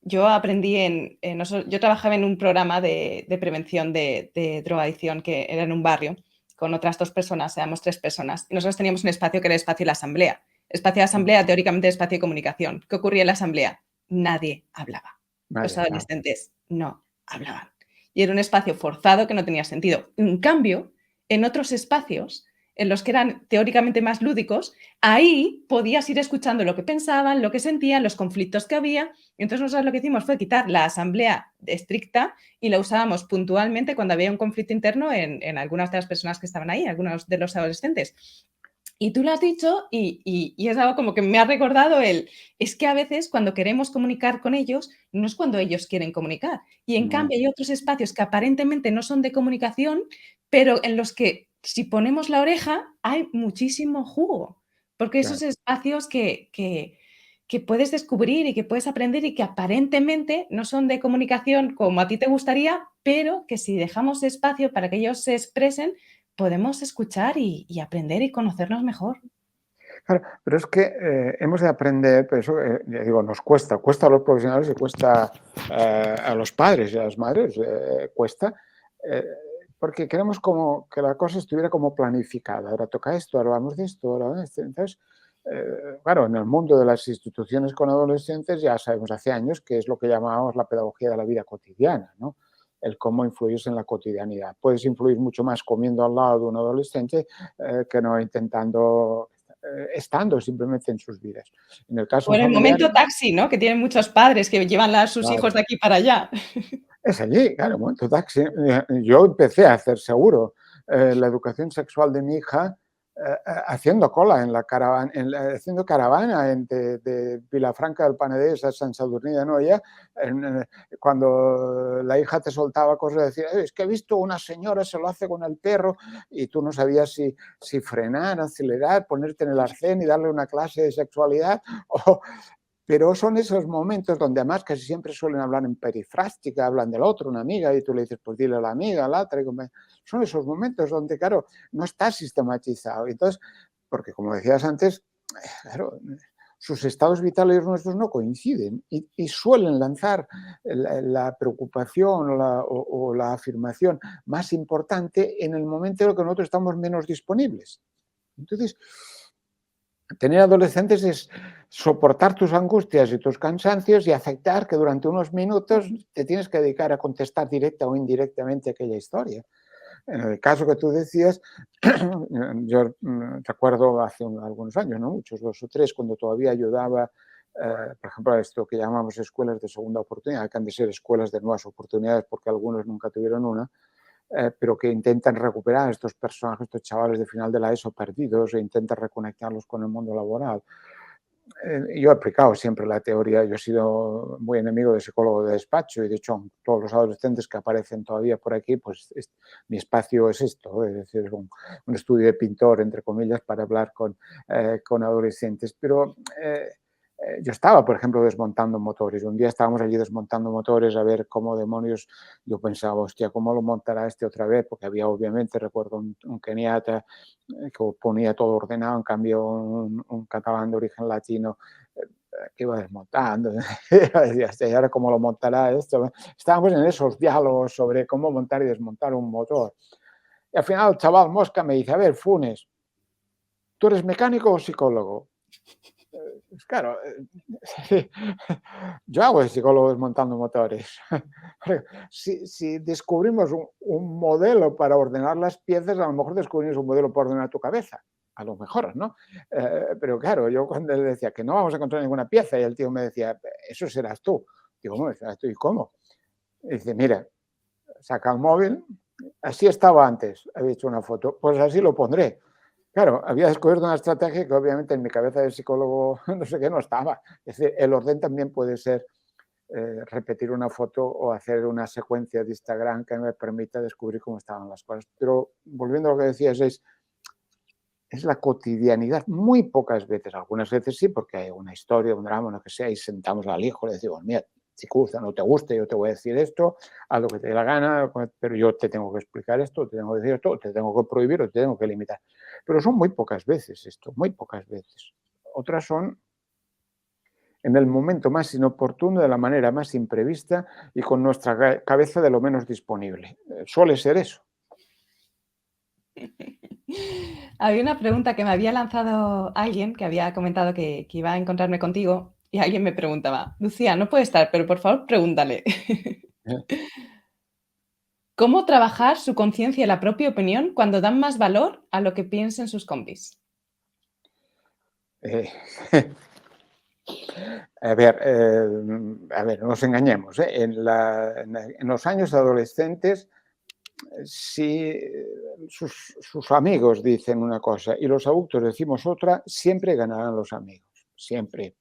yo aprendí yo trabajaba en un programa de prevención de drogadicción que era en un barrio con otras 2 personas, éramos 3 personas, y nosotros teníamos un espacio que era el espacio de la asamblea. El espacio de la Mm, asamblea, teóricamente, es espacio de comunicación. ¿Qué ocurría en la asamblea? Nadie hablaba. Los nadie, claro. adolescentes no hablaban. y era un espacio forzado que no tenía sentido. En cambio, en otros espacios, en los que eran teóricamente más lúdicos, ahí podías ir escuchando lo que pensaban, lo que sentían, los conflictos que había. Entonces nosotros lo que hicimos fue quitar la asamblea estricta y la usábamos puntualmente cuando había un conflicto interno en algunas de las personas que estaban ahí, algunos de los adolescentes. Y tú lo has dicho y es algo como que me ha recordado es que a veces cuando queremos comunicar con ellos, no es cuando ellos quieren comunicar. Y en No, cambio hay otros espacios que aparentemente no son de comunicación, pero en los que si ponemos la oreja hay muchísimo jugo, porque esos claro. espacios que puedes descubrir y que puedes aprender y que aparentemente no son de comunicación como a ti te gustaría, pero que si dejamos espacio para que ellos se expresen, podemos escuchar y aprender y conocernos mejor. Claro, pero es que hemos de aprender, pero eso, ya digo, nos cuesta, cuesta a los profesionales y cuesta a los padres y a las madres, cuesta, eh, porque queremos como que la cosa estuviera como planificada. Ahora toca esto, ahora vamos de esto, ahora de esto. Entonces, claro, en el mundo de las instituciones con adolescentes ya sabemos hace años que es lo que llamamos la pedagogía de la vida cotidiana, ¿no? El cómo influyes en la cotidianidad. Puedes influir mucho más comiendo al lado de un adolescente que no intentando estando simplemente en sus vidas. En el O caso en el familiar, momento taxi, ¿no? Que tienen muchos padres que llevan a sus hijos claro, de aquí para allá. es allí, claro, bueno, tu taxi. Yo empecé a hacer seguro la educación sexual de mi hija haciendo cola en la caravana, haciendo caravana de Vilafranca del Penedès a San Sadurní de Noia, cuando la hija te soltaba cosas, decía, es que he visto una señora, se lo hace con el perro, y tú no sabías si frenar, acelerar, ponerte en el arcén y darle una clase de sexualidad, o, pero son esos momentos donde además casi siempre suelen hablar en perifrástica, hablan del otro, una amiga, y tú le dices, pues dile a la amiga, a la otra. Son esos momentos donde, claro, no está sistematizado. Entonces, porque como decías antes, claro, sus estados vitales nuestros no coinciden y suelen lanzar la preocupación o la afirmación más importante en el momento en el que nosotros estamos menos disponibles. Entonces, tener adolescentes es soportar tus angustias y tus cansancios y aceptar que durante unos minutos te tienes que dedicar a contestar directa o indirectamente aquella historia. En el caso que tú decías, yo recuerdo hace algunos años, no muchos, 2 o 3, cuando todavía ayudaba, por ejemplo, a esto que llamamos escuelas de segunda oportunidad, que han de ser escuelas de nuevas oportunidades porque algunos nunca tuvieron una, pero que intentan recuperar a estos personajes, estos chavales de final de la ESO perdidos e intentan reconectarlos con el mundo laboral. Yo he aplicado siempre la teoría, yo he sido muy enemigo de psicólogo de despacho y de hecho todos los adolescentes que aparecen todavía por aquí, pues mi espacio es esto, es decir, es un estudio de pintor, entre comillas, para hablar con adolescentes. Pero yo estaba, por ejemplo, desmontando motores. Un día estábamos allí desmontando motores a ver cómo demonios, yo pensaba, hostia, ¿cómo lo montará este otra vez? Porque había obviamente, recuerdo un keniata que ponía todo ordenado, en cambio un catalán de origen latino que iba desmontando. Decía, "Hostia, ¿y ahora cómo lo montará esto?". Estábamos en esos diálogos sobre cómo montar y desmontar un motor. Y al final el chaval Mosca me dice, a ver, Funes, ¿tú eres mecánico o psicólogo? Pues claro, yo hago de psicólogo desmontando motores. Si descubrimos un modelo para ordenar las piezas, a lo mejor descubrimos un modelo para ordenar tu cabeza. A lo mejor, ¿no? Pero claro, yo cuando le decía que no vamos a encontrar ninguna pieza y el tío me decía, eso serás tú. Digo, ¿cómo serás tú? ¿Y cómo? Y dice, mira, saca el móvil, así estaba antes, había hecho una foto, pues así lo pondré. Claro, había descubierto una estrategia que obviamente en mi cabeza de psicólogo no sé qué no estaba. Es decir, el orden también puede ser repetir una foto o hacer una secuencia de Instagram que me permita descubrir cómo estaban las cosas. Pero volviendo a lo que decías, es la cotidianidad, muy pocas veces, algunas veces sí, porque hay una historia, un drama, lo que sea, y sentamos al hijo y le decimos, mira, si te gusta, no te guste, yo te voy a decir esto, haz lo que te dé la gana, pero yo te tengo que explicar esto, te tengo que decir esto, te tengo que prohibir o te tengo que limitar. Pero son muy pocas veces esto, muy pocas veces. Otras son en el momento más inoportuno, de la manera más imprevista y con nuestra cabeza de lo menos disponible. Suele ser eso. Había una pregunta que me había lanzado alguien que había comentado que iba a encontrarme contigo y alguien me preguntaba, Lucía, no puede estar, pero por favor pregúntale. ¿Cómo trabajar su conciencia y la propia opinión cuando dan más valor a lo que piensen sus compis? Eh, a ver, no nos engañemos, ¿eh? En los años adolescentes, si sus amigos dicen una cosa y los adultos decimos otra, siempre ganarán los amigos, siempre.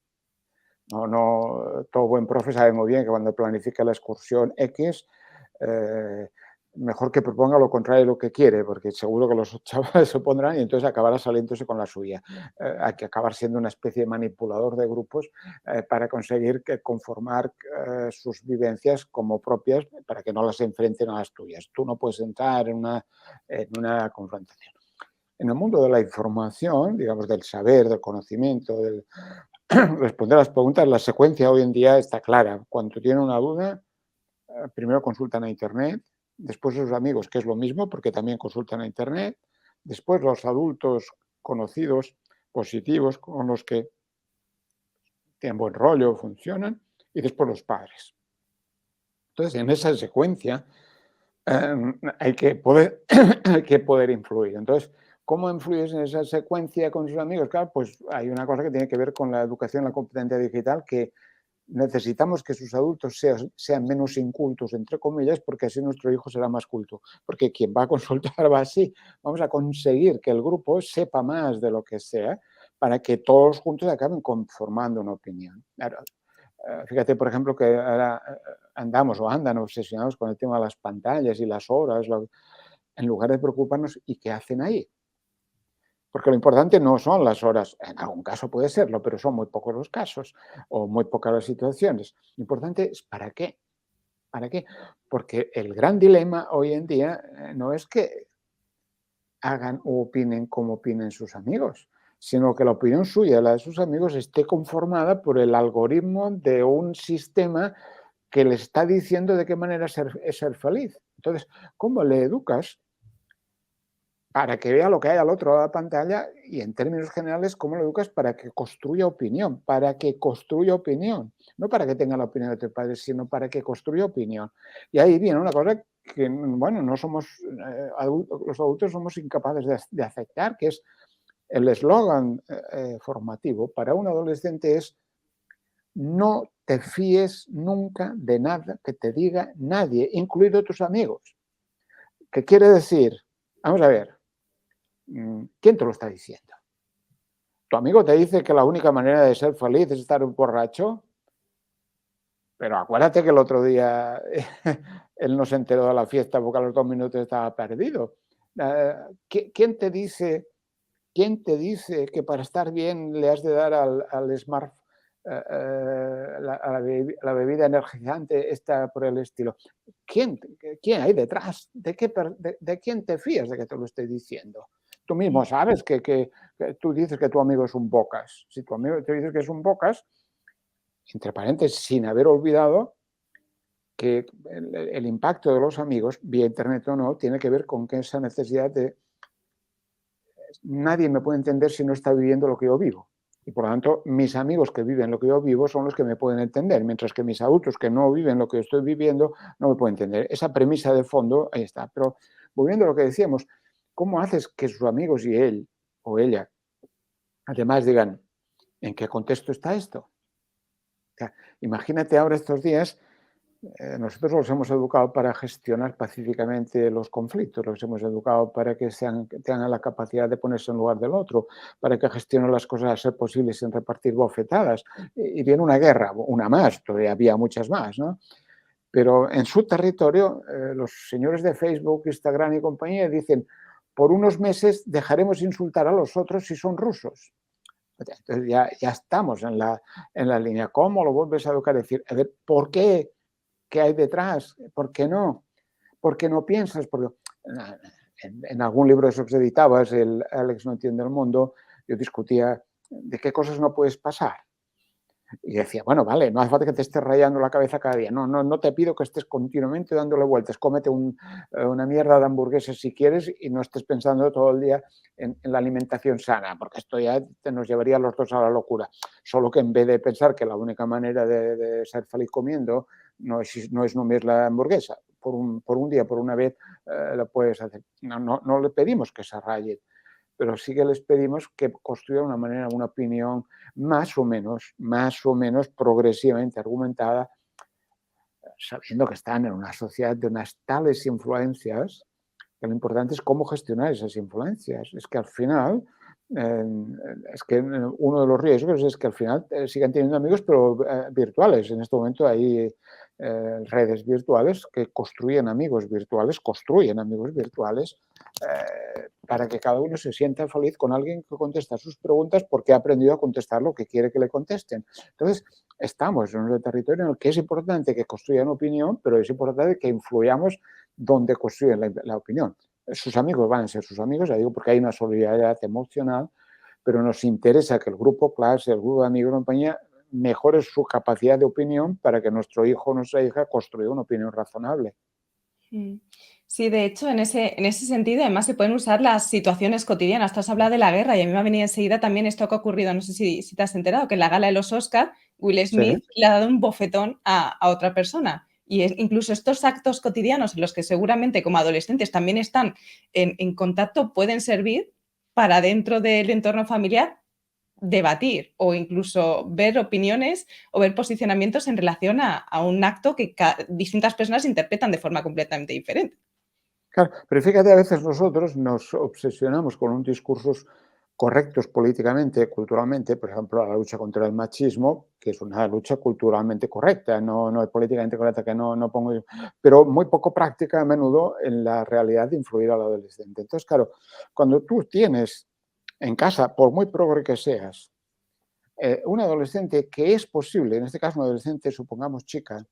No, todo buen profe sabe muy bien que cuando planifica la excursión X, eh, mejor que proponga lo contrario de lo que quiere, porque seguro que los chavales se opondrán y entonces acabará saliéndose con la suya. Hay que acabar siendo una especie de manipulador de grupos para conseguir conformar sus vivencias como propias para que no las enfrenten a las tuyas. Tú no puedes entrar en una confrontación. En el mundo de la información, digamos, del saber, del conocimiento, responder a las preguntas, la secuencia hoy en día está clara. Cuando tiene una duda, primero consultan a Internet, después sus amigos, que es lo mismo, porque también consultan a Internet, después los adultos conocidos, positivos, con los que tienen buen rollo, funcionan, y después los padres. Entonces, en esa secuencia hay que poder, hay que poder influir. Entonces, ¿cómo influyes en esa secuencia con sus amigos? Claro, pues hay una cosa que tiene que ver con la educación, la competencia digital, que necesitamos que sus adultos sean menos incultos, entre comillas, porque así nuestro hijo será más culto. Porque quien va a consultar va así. Vamos a conseguir que el grupo sepa más de lo que sea para que todos juntos acaben conformando una opinión. Claro, fíjate, por ejemplo, que ahora andamos o andan obsesionados con el tema de las pantallas y las horas, en lugar de preocuparnos, ¿y qué hacen ahí? Porque lo importante no son las horas, en algún caso puede serlo, pero son muy pocos los casos o muy pocas las situaciones. Lo importante es ¿para qué? ¿Para qué? Porque el gran dilema hoy en día no es que hagan o opinen como opinen sus amigos, sino que la opinión suya y la de sus amigos esté conformada por el algoritmo de un sistema que le está diciendo de qué manera es ser feliz. Entonces, ¿cómo le educas para que vea lo que hay al otro lado de la pantalla y en términos generales, cómo lo educas para que construya opinión, no para que tenga la opinión de tu padre, sino para que construya opinión? Y ahí viene una cosa que, bueno, no somos, los adultos somos incapaces de aceptar, que es el eslogan formativo para un adolescente es: no te fíes nunca de nada que te diga nadie, incluido tus amigos. ¿Qué quiere decir? Vamos a ver, ¿quién te lo está diciendo? ¿Tu amigo te dice que la única manera de ser feliz es estar un borracho? Pero acuérdate que el otro día él no se enteró de la fiesta porque a los 2 minutos estaba perdido. ¿Quién te dice que para estar bien le has de dar al Smart la bebida energizante esta por el estilo? ¿Quién, quién hay detrás? ¿De quién te fías de que te lo estoy diciendo? Tú mismo sabes que tú dices que tu amigo es un bocas. Si tu amigo te dice que es un bocas, entre paréntesis, sin haber olvidado que el impacto de los amigos, vía internet o no, tiene que ver con que esa necesidad de nadie me puede entender si no está viviendo lo que yo vivo. Y por lo tanto, mis amigos que viven lo que yo vivo son los que me pueden entender, mientras que mis adultos que no viven lo que yo estoy viviendo no me pueden entender. Esa premisa de fondo, ahí está. Pero volviendo a lo que decíamos, ¿cómo haces que sus amigos y él o ella además digan, ¿en qué contexto está esto? O sea, imagínate ahora estos días. Nosotros los hemos educado para gestionar pacíficamente los conflictos, los hemos educado para que tengan la capacidad de ponerse en lugar del otro, para que gestionen las cosas a ser posibles sin repartir bofetadas. Y viene una guerra, una más, todavía había muchas más, ¿no? Pero en su territorio, los señores de Facebook, Instagram y compañía dicen, por unos meses dejaremos insultar a los otros si son rusos. Entonces ya estamos en la línea. ¿Cómo lo vuelves a educar? Decir, a ver, ¿por qué? ¿Qué hay detrás? ¿Por qué no? ¿Por qué no piensas? Porque en algún libro de esos que editabas, el Alex no entiende el mundo, yo discutía de qué cosas no puedes pasar. Y decía, bueno, vale, no hace falta que te estés rayando la cabeza cada día. No te pido que estés continuamente dándole vueltas. Cómete una mierda de hamburguesas si quieres y no estés pensando todo el día en la alimentación sana, porque esto ya nos llevaría a los dos a la locura. Solo que en vez de pensar que la única manera de ser feliz comiendo no es només la hamburguesa, por un día, por una vez, lo puedes hacer. No le pedimos que se rayen, pero sí que les pedimos que construyan una opinión más o menos progresivamente argumentada, sabiendo que están en una sociedad de unas tales influencias, que lo importante es cómo gestionar esas influencias. Es que al final, uno de los riesgos es que al final sigan teniendo amigos, pero virtuales. En este momento hay redes virtuales que construyen amigos virtuales para que cada uno se sienta feliz con alguien que contesta sus preguntas porque ha aprendido a contestar lo que quiere que le contesten. Entonces, estamos en un territorio en el que es importante que construyan opinión, pero es importante que influyamos donde construyen la opinión. Sus amigos van a ser sus amigos, ya digo, porque hay una solidaridad emocional, pero nos interesa que el grupo clase, el grupo de amigos de compañía, mejore su capacidad de opinión para que nuestro hijo o nuestra hija construya una opinión razonable. Sí, de hecho, en ese sentido, además, se pueden usar las situaciones cotidianas. Tú has hablado de la guerra y a mí me ha venido enseguida también esto que ha ocurrido, no sé si te has enterado, que en la gala de los Oscar, Will Sí. Smith le ha dado un bofetón a otra persona. Y incluso estos actos cotidianos en los que seguramente como adolescentes también están en contacto pueden servir para dentro del entorno familiar debatir o incluso ver opiniones o ver posicionamientos en relación a un acto que distintas personas interpretan de forma completamente diferente. Claro, pero fíjate, a veces nosotros nos obsesionamos con un discursos correctos políticamente, culturalmente, por ejemplo, la lucha contra el machismo, que es una lucha culturalmente correcta, no es políticamente correcta, que no pongo yo, pero muy poco práctica a menudo en la realidad de influir al adolescente. Entonces, claro, cuando tú tienes en casa, por muy progre que seas, un adolescente que es posible, en este caso un adolescente, supongamos chica,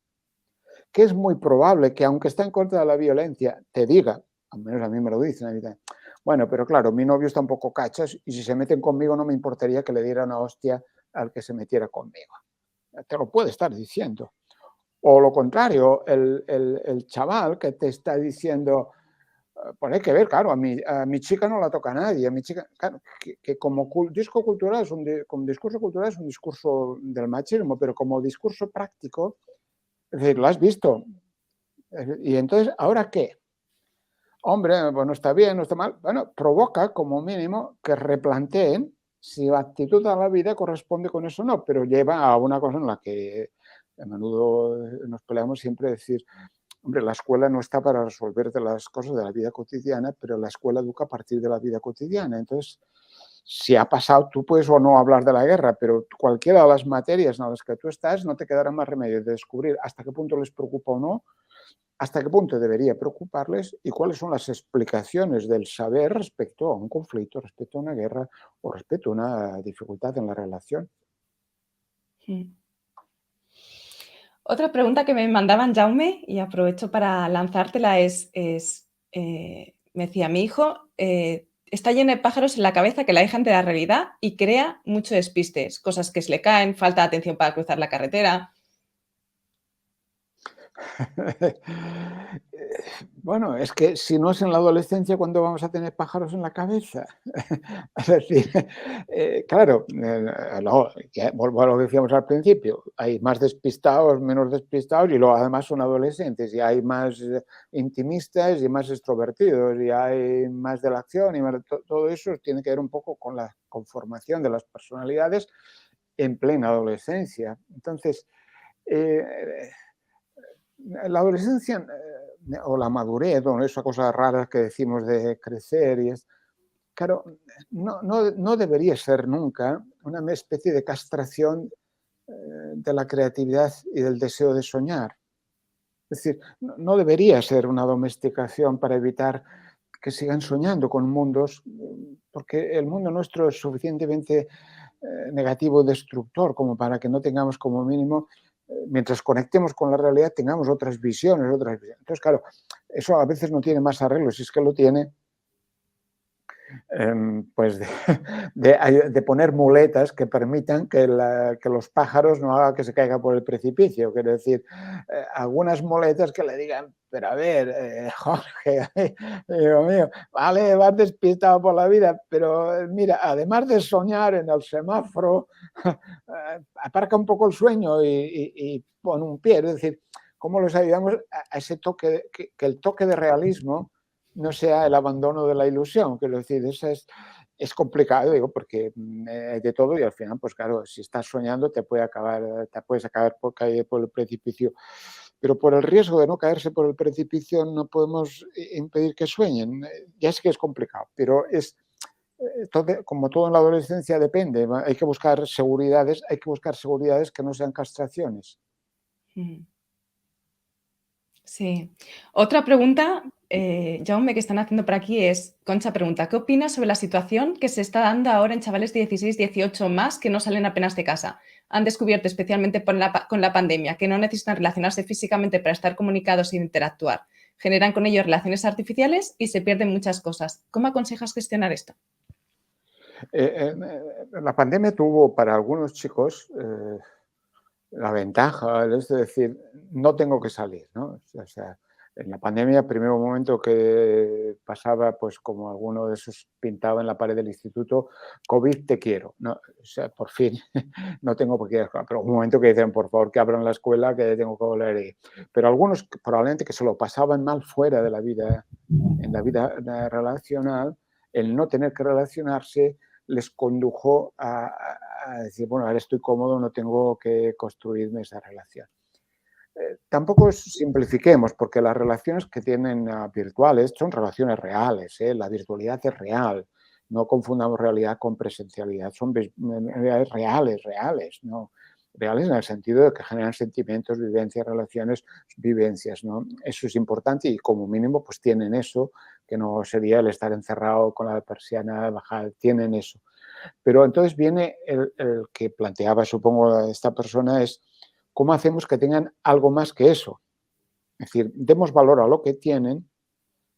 que es muy probable que aunque está en contra de la violencia, te diga, al menos a mí me lo dicen, bueno, pero claro, mi novio está un poco cachas y si se meten conmigo no me importaría que le diera una hostia al que se metiera conmigo. Te lo puede estar diciendo. O lo contrario, el chaval que te está diciendo, pues hay que ver, claro, a mi chica no la toca nadie, a mi chica, claro, que como disco cultural como discurso cultural es un discurso del machismo, pero como discurso práctico, es decir, lo has visto. Y entonces, ¿ahora qué? Hombre, pues no está bien, no está mal. Bueno, provoca como mínimo que replanteen si la actitud a la vida corresponde con eso o no, pero lleva a una cosa en la que a menudo nos peleamos siempre decir, hombre, la escuela no está para resolverte las cosas de la vida cotidiana, pero la escuela educa a partir de la vida cotidiana. Entonces, si ha pasado, tú puedes o no hablar de la guerra, pero cualquiera de las materias en las que tú estás, no te quedará más remedio de descubrir hasta qué punto les preocupa o no, hasta qué punto debería preocuparles y cuáles son las explicaciones del saber respecto a un conflicto, respecto a una guerra o respecto a una dificultad en la relación. Mm. Otra pregunta que me mandaban, Jaume, y aprovecho para lanzártela, me decía, mi hijo está lleno de pájaros en la cabeza que la dejan de la realidad y crea mucho despistes, cosas que se le caen, falta de atención para cruzar la carretera. Bueno, es que si no es en la adolescencia, ¿cuándo vamos a tener pájaros en la cabeza? Es decir, claro, vuelvo a lo que decíamos al principio, hay más despistados, menos despistados, y luego además son adolescentes, y hay más intimistas y más extrovertidos, y hay más de la acción, y todo eso tiene que ver un poco con la conformación de las personalidades en plena adolescencia. Entonces, eh, la adolescencia o la madurez, o esa cosa rara que decimos de crecer, claro, no debería ser nunca una especie de castración de la creatividad y del deseo de soñar. Es decir, no debería ser una domesticación para evitar que sigan soñando con mundos, porque el mundo nuestro es suficientemente negativo, destructor, como para que no tengamos como mínimo, mientras conectemos con la realidad, tengamos otras visiones. Entonces, claro, eso a veces no tiene más arreglo, si es que lo tiene, pues de poner muletas que permitan que los pájaros no hagan que se caiga por el precipicio. Quiero decir, algunas muletas que le digan, pero a ver, Jorge, amigo mío, vale, vas despistado por la vida, pero mira, además de soñar en el semáforo, aparca un poco el sueño y pon un pie. Es decir, ¿Cómo los ayudamos a ese toque, que el toque de realismo no sea el abandono de la ilusión? Quiero decir, eso es complicado, digo, porque hay de todo y al final, pues claro, si estás soñando te puedes acabar por caer por el precipicio. Pero por el riesgo de no caerse por el precipicio no podemos impedir que sueñen. Ya es que es complicado, pero como todo en la adolescencia depende. Hay que buscar seguridades que no sean castraciones. Mm. Sí. Otra pregunta, Jaume, que están haciendo por aquí es, Concha pregunta, ¿qué opinas sobre la situación que se está dando ahora en chavales de 16, 18 más que no salen apenas de casa? Han descubierto, especialmente con la pandemia, que no necesitan relacionarse físicamente para estar comunicados e interactuar. Generan con ellos relaciones artificiales y se pierden muchas cosas. ¿Cómo aconsejas gestionar esto? La pandemia tuvo para algunos chicos la ventaja, es decir, no tengo que salir, ¿no? O sea, en la pandemia, el primer momento que pasaba, pues como alguno de esos pintaba en la pared del instituto, COVID te quiero, ¿no? O sea, por fin, no tengo por qué, pero un momento que dicen, por favor, que abran la escuela, que tengo que volver ahí. Pero algunos probablemente que se lo pasaban mal fuera de la vida, en la vida relacional, el no tener que relacionarse les condujo a decir, bueno, ahora estoy cómodo, no tengo que construirme esa relación. Tampoco simplifiquemos, porque las relaciones que tienen virtuales son relaciones reales, la virtualidad es real, no confundamos realidad con presencialidad, son realidades reales, reales, ¿no? Reales en el sentido de que generan sentimientos, vivencias, relaciones, vivencias, ¿no? Eso es importante y como mínimo pues tienen eso, que no sería el estar encerrado con la persiana bajada, tienen eso. Pero entonces viene el que planteaba, supongo, esta persona es cómo hacemos que tengan algo más que eso. Es decir, demos valor a lo que tienen,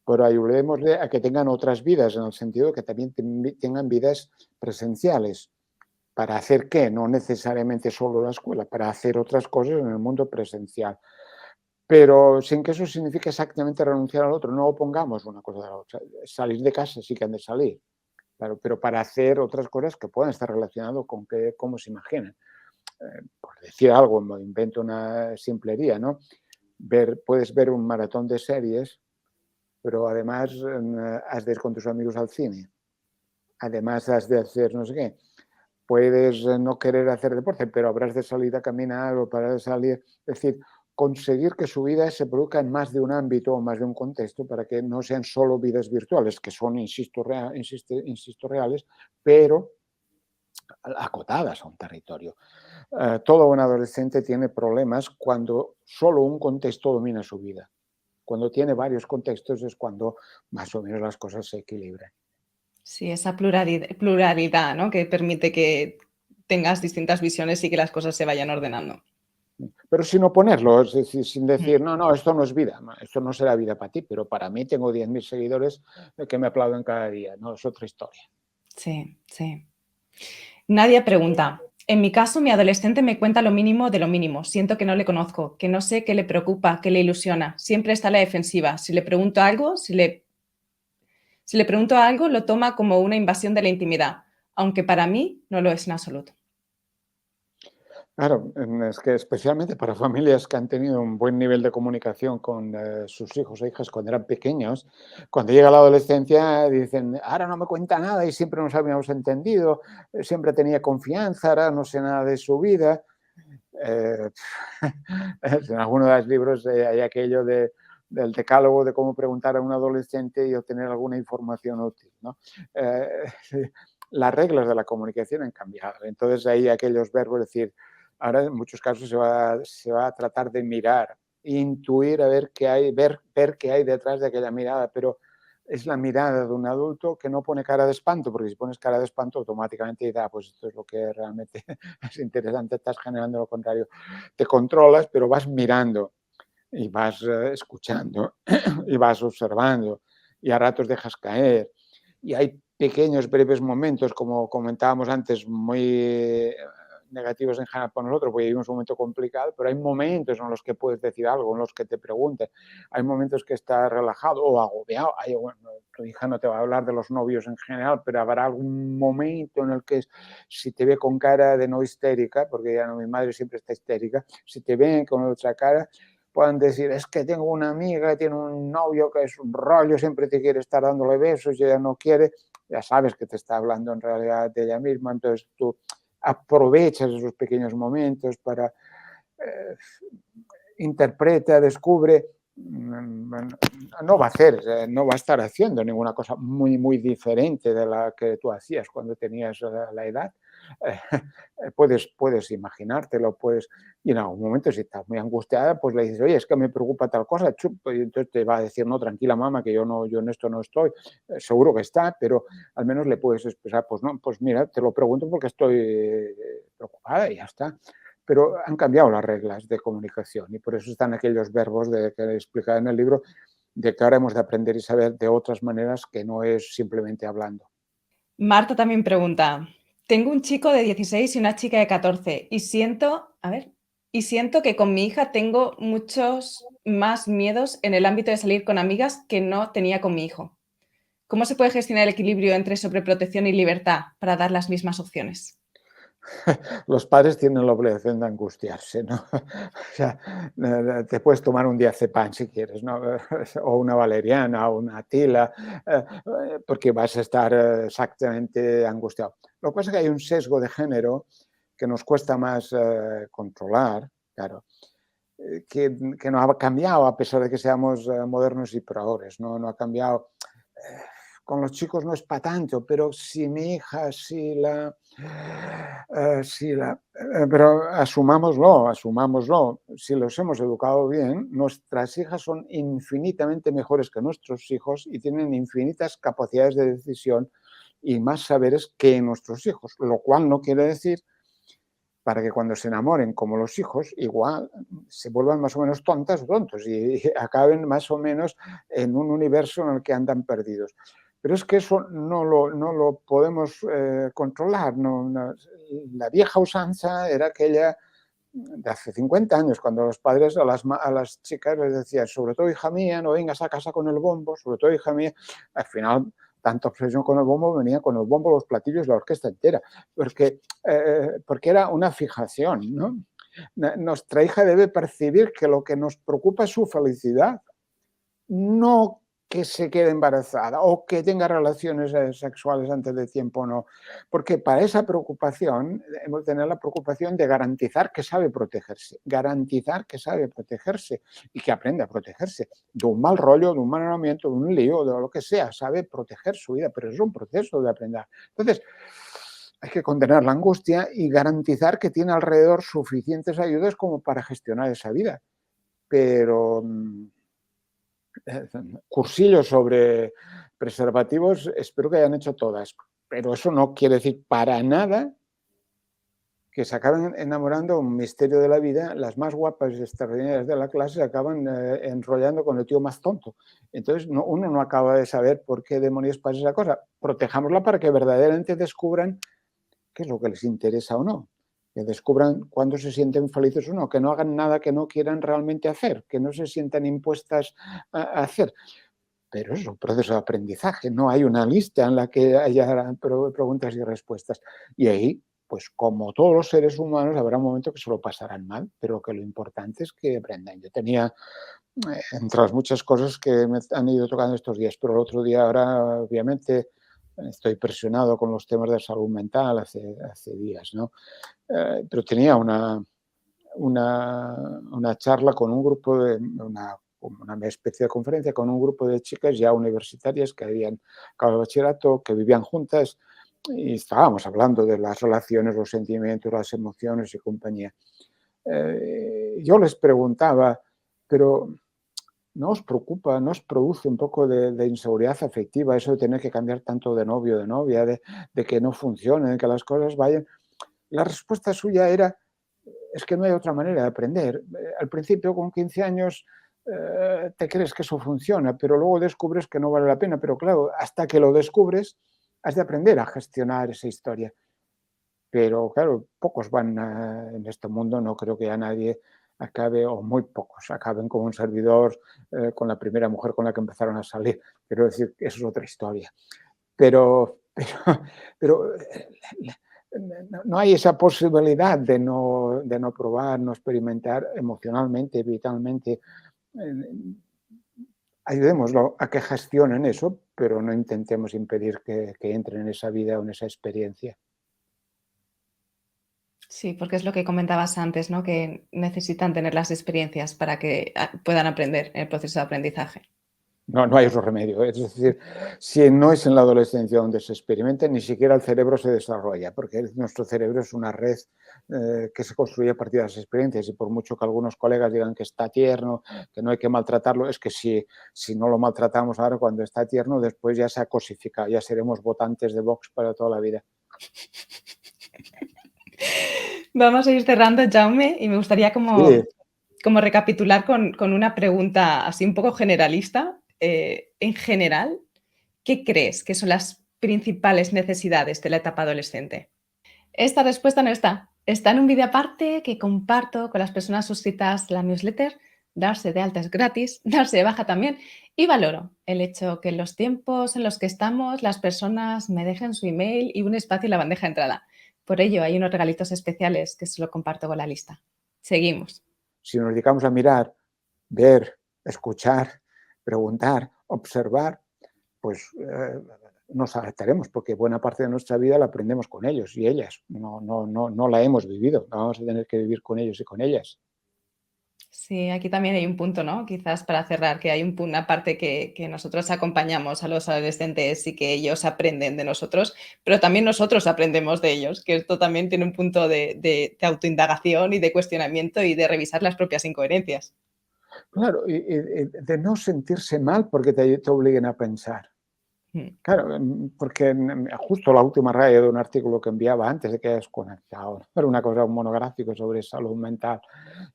pero ayudémosle a que tengan otras vidas, en el sentido de que también tengan vidas presenciales. ¿Para hacer qué? No necesariamente solo la escuela, para hacer otras cosas en el mundo presencial. Pero sin que eso signifique exactamente renunciar al otro. No opongamos una cosa a la otra. Salir de casa sí que han de salir, claro, pero para hacer otras cosas que puedan estar relacionadas con cómo se imaginan. Por decir algo, me invento una simplería, ¿no? Puedes ver un maratón de series, pero además has de ir con tus amigos al cine. Además has de hacer no sé qué. Puedes no querer hacer deporte, pero habrás de salir a caminar o para salir. Es decir, conseguir que su vida se produzca en más de un ámbito o más de un contexto para que no sean solo vidas virtuales, que son, insisto, reales, pero acotadas a un territorio. Todo un adolescente tiene problemas cuando solo un contexto domina su vida. Cuando tiene varios contextos es cuando más o menos las cosas se equilibran. Sí, esa pluralidad, ¿no? Que permite que tengas distintas visiones y que las cosas se vayan ordenando. Pero sin oponerlo, es decir, sin Mm. decir, no, no, esto no es vida, esto no será vida para ti, pero para mí tengo 10.000 seguidores que me aplauden cada día, no, es otra historia. Sí, sí. Nadia pregunta, en mi caso, mi adolescente me cuenta lo mínimo de lo mínimo. Siento que no le conozco, que no sé qué le preocupa, qué le ilusiona. Siempre está a la defensiva. Si le pregunto algo, lo toma como una invasión de la intimidad, aunque para mí no lo es en absoluto. Claro, es que especialmente para familias que han tenido un buen nivel de comunicación con sus hijos e hijas cuando eran pequeños, cuando llega la adolescencia dicen, ahora no me cuenta nada y siempre nos habíamos entendido, siempre tenía confianza, ahora no sé nada de su vida. Eh, en alguno de los libros hay aquello del decálogo de cómo preguntar a un adolescente y obtener alguna información útil, ¿no? Eh, las reglas de la comunicación han cambiado. Entonces hay aquellos verbos, es decir, ahora en muchos casos se va a tratar de mirar, intuir, a ver qué hay, ver qué hay detrás de aquella mirada, pero es la mirada de un adulto que no pone cara de espanto, porque si pones cara de espanto automáticamente dirá, pues esto es lo que realmente es interesante, estás generando lo contrario. Te controlas, pero vas mirando y vas escuchando y vas observando y a ratos dejas caer. Y hay pequeños, breves momentos, como comentábamos antes, muy negativos en general para nosotros, porque vivimos un momento complicado, pero hay momentos en los que puedes decir algo, en los que te pregunten. Hay momentos que estás relajado o agobiado. Bueno, tu hija no te va a hablar de los novios en general, pero habrá algún momento en el que si te ve con cara de no histérica, porque ya no, mi madre siempre está histérica, si te ve con otra cara, puedan decir, es que tengo una amiga que tiene un novio que es un rollo, siempre te quiere estar dándole besos y ella no quiere, ya sabes que te está hablando en realidad de ella misma, entonces tú aprovechas esos pequeños momentos para interpreta, descubre, no va a hacer, no va a estar haciendo ninguna cosa muy, muy diferente de la que tú hacías cuando tenías la edad. Puedes imaginártelo, puedes, y en algún momento si estás muy angustiada, pues le dices, oye, es que me preocupa tal cosa, chup, y entonces te va a decir, no, tranquila mamá, que yo en esto no estoy, seguro que está, pero al menos le puedes expresar, pues no, pues mira, te lo pregunto porque estoy preocupada y ya está. Pero han cambiado las reglas de comunicación y por eso están aquellos verbos que he explicado en el libro, de que ahora hemos de aprender y saber de otras maneras que no es simplemente hablando. Marta también pregunta, tengo un chico de 16 y una chica de 14 y siento que con mi hija tengo muchos más miedos en el ámbito de salir con amigas que no tenía con mi hijo. ¿Cómo se puede gestionar el equilibrio entre sobreprotección y libertad para dar las mismas opciones? Los padres tienen la obligación de angustiarse, ¿no? O sea, te puedes tomar un diazepam si quieres, ¿no? O una valeriana o una tila, porque vas a estar exactamente angustiado. Lo que pasa es que hay un sesgo de género que nos cuesta más controlar, claro, que no ha cambiado a pesar de que seamos modernos y progres, ¿no? No ha cambiado. Con los chicos no es para tanto, pero si mi hija, pero asumámoslo, si los hemos educado bien, nuestras hijas son infinitamente mejores que nuestros hijos y tienen infinitas capacidades de decisión y más saberes que nuestros hijos, lo cual no quiere decir para que cuando se enamoren como los hijos, igual se vuelvan más o menos tontas o tontos y acaben más o menos en un universo en el que andan perdidos. Pero es que eso no lo podemos controlar. La vieja usanza era aquella de hace 50 años, cuando los padres a las chicas les decían, sobre todo hija mía, no vengas a casa con el bombo, sobre todo hija mía, al final tanta obsesión con el bombo venía con el bombo, los platillos, la orquesta entera, porque era una fijación, ¿no? Nuestra hija debe percibir que lo que nos preocupa es su felicidad, no que se quede embarazada o que tenga relaciones sexuales antes de tiempo, no. Porque para esa preocupación hemos de tener la preocupación de garantizar que sabe protegerse, y que aprende a protegerse de un mal rollo, de un mal enamoramiento, de un lío, de lo que sea, sabe proteger su vida, pero es un proceso de aprender. Entonces, hay que contener la angustia y garantizar que tiene alrededor suficientes ayudas como para gestionar esa vida. Pero cursillos sobre preservativos, espero que hayan hecho todas, pero eso no quiere decir para nada que se acaben enamorando un misterio de la vida, las más guapas y extraordinarias de la clase se acaban enrollando con el tío más tonto. Entonces uno no acaba de saber por qué demonios pasa esa cosa. Protejámosla para que verdaderamente descubran qué es lo que les interesa o no, que descubran cuándo se sienten felices o no, que no hagan nada que no quieran realmente hacer, que no se sientan impuestas a hacer. Pero es un proceso de aprendizaje, no hay una lista en la que haya preguntas y respuestas. Y ahí, pues como todos los seres humanos, habrá un momento que se lo pasarán mal, pero que lo importante es que aprendan. Yo tenía, entre las muchas cosas que me han ido tocando estos días, pero el otro día ahora, obviamente, estoy presionado con los temas de salud mental hace días, ¿no? Pero tenía una charla con un grupo una especie de conferencia con un grupo de chicas ya universitarias que habían acabado el bachillerato, que vivían juntas y estábamos hablando de las relaciones, los sentimientos, las emociones y compañía. Yo les preguntaba, pero ¿no os preocupa, no os produce un poco de inseguridad afectiva eso de tener que cambiar tanto de novio, de novia, de que no funcione, de que las cosas vayan? La respuesta suya era, es que no hay otra manera de aprender. Al principio, con 15 años, te crees que eso funciona, pero luego descubres que no vale la pena. Pero claro, hasta que lo descubres, has de aprender a gestionar esa historia. Pero claro, pocos van en este mundo, no creo que ya nadie acabe, o muy pocos, acaben como un servidor con la primera mujer con la que empezaron a salir. Quiero decir, eso es otra historia. Pero, pero no hay esa posibilidad de no probar, no experimentar emocionalmente, vitalmente. Eh, Ayudémoslo a que gestionen eso, pero no intentemos impedir que entren en esa vida o en esa experiencia. Sí, porque es lo que comentabas antes, ¿no? Que necesitan tener las experiencias para que puedan aprender en el proceso de aprendizaje. No, no hay otro remedio. Es decir, si no es en la adolescencia donde se experimenta, ni siquiera el cerebro se desarrolla, porque nuestro cerebro es una red que se construye a partir de las experiencias. Y por mucho que algunos colegas digan que está tierno, que no hay que maltratarlo, es que si no lo maltratamos ahora cuando está tierno, después ya se ha cosificado, ya seremos votantes de Vox para toda la vida. Vamos a ir cerrando, Jaume, y me gustaría Sí, como recapitular con una pregunta así un poco generalista. En general, ¿qué crees que son las principales necesidades de la etapa adolescente? Esta respuesta no está. Está en un vídeo aparte que comparto con las personas suscritas a la newsletter. Darse de alta es gratis, darse de baja también. Y valoro el hecho que en los tiempos en los que estamos las personas me dejen su email y un espacio en la bandeja de entrada. Por ello hay unos regalitos especiales que se lo comparto con la lista. Seguimos. si nos dedicamos a mirar, ver, escuchar, preguntar, observar, pues nos adaptaremos, porque buena parte de nuestra vida la aprendemos con ellos y ellas. No la hemos vivido, la vamos a tener que vivir con ellos y con ellas. Sí, aquí también hay un punto, ¿no? Quizás para cerrar, que hay una parte que nosotros acompañamos a los adolescentes y que ellos aprenden de nosotros, pero también nosotros aprendemos de ellos, que esto también tiene un punto de autoindagación y de cuestionamiento y de revisar las propias incoherencias. Claro, y de no sentirse mal porque te obliguen a pensar. Mm. Claro, porque justo la última raya de un artículo que enviaba antes de que hayas conectado, era una cosa, un monográfico sobre salud mental,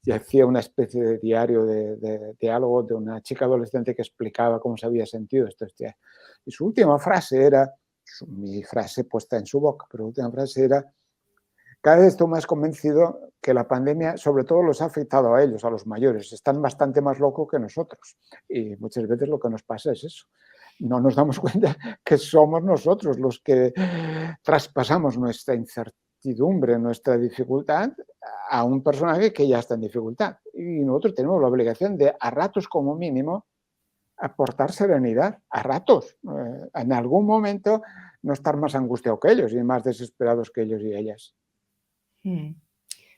y hacía una especie de diario de diálogo de una chica adolescente que explicaba cómo se había sentido estos días. Y su última frase era, mi frase puesta en su boca, pero la última frase era: cada vez estoy más convencido que la pandemia sobre todo los ha afectado a ellos, a los mayores. Están bastante más locos que nosotros. Y muchas veces lo que nos pasa es eso. No nos damos cuenta que somos nosotros los que traspasamos nuestra incertidumbre, nuestra dificultad a un personaje que ya está en dificultad. Y nosotros tenemos la obligación de, a ratos como mínimo, aportar serenidad, a ratos. En algún momento no estar más angustiados que ellos y más desesperados que ellos y ellas. Mm.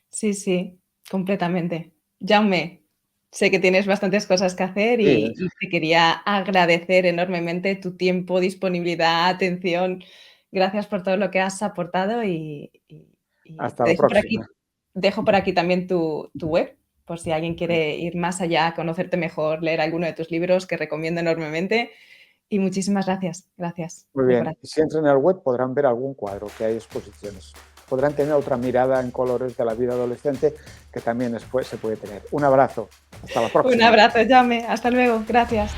Sí, sí, completamente. Jaume, sé que tienes bastantes cosas que hacer Sí, y te quería agradecer enormemente tu tiempo, disponibilidad, atención. Gracias por todo lo que has aportado y hasta te la dejo por próxima. aquí, dejo por aquí también tu web, por si alguien quiere ir más allá, conocerte mejor, leer alguno de tus libros, que recomiendo enormemente. Y muchísimas gracias. Gracias, Muy de bien. corazón. Y si entran al web podrán ver algún cuadro, que hay exposiciones. Podrán tener otra mirada en colores de la vida adolescente que también después se puede tener. Un abrazo. Hasta la Un próxima. abrazo, Jaume. Hasta luego. Gracias.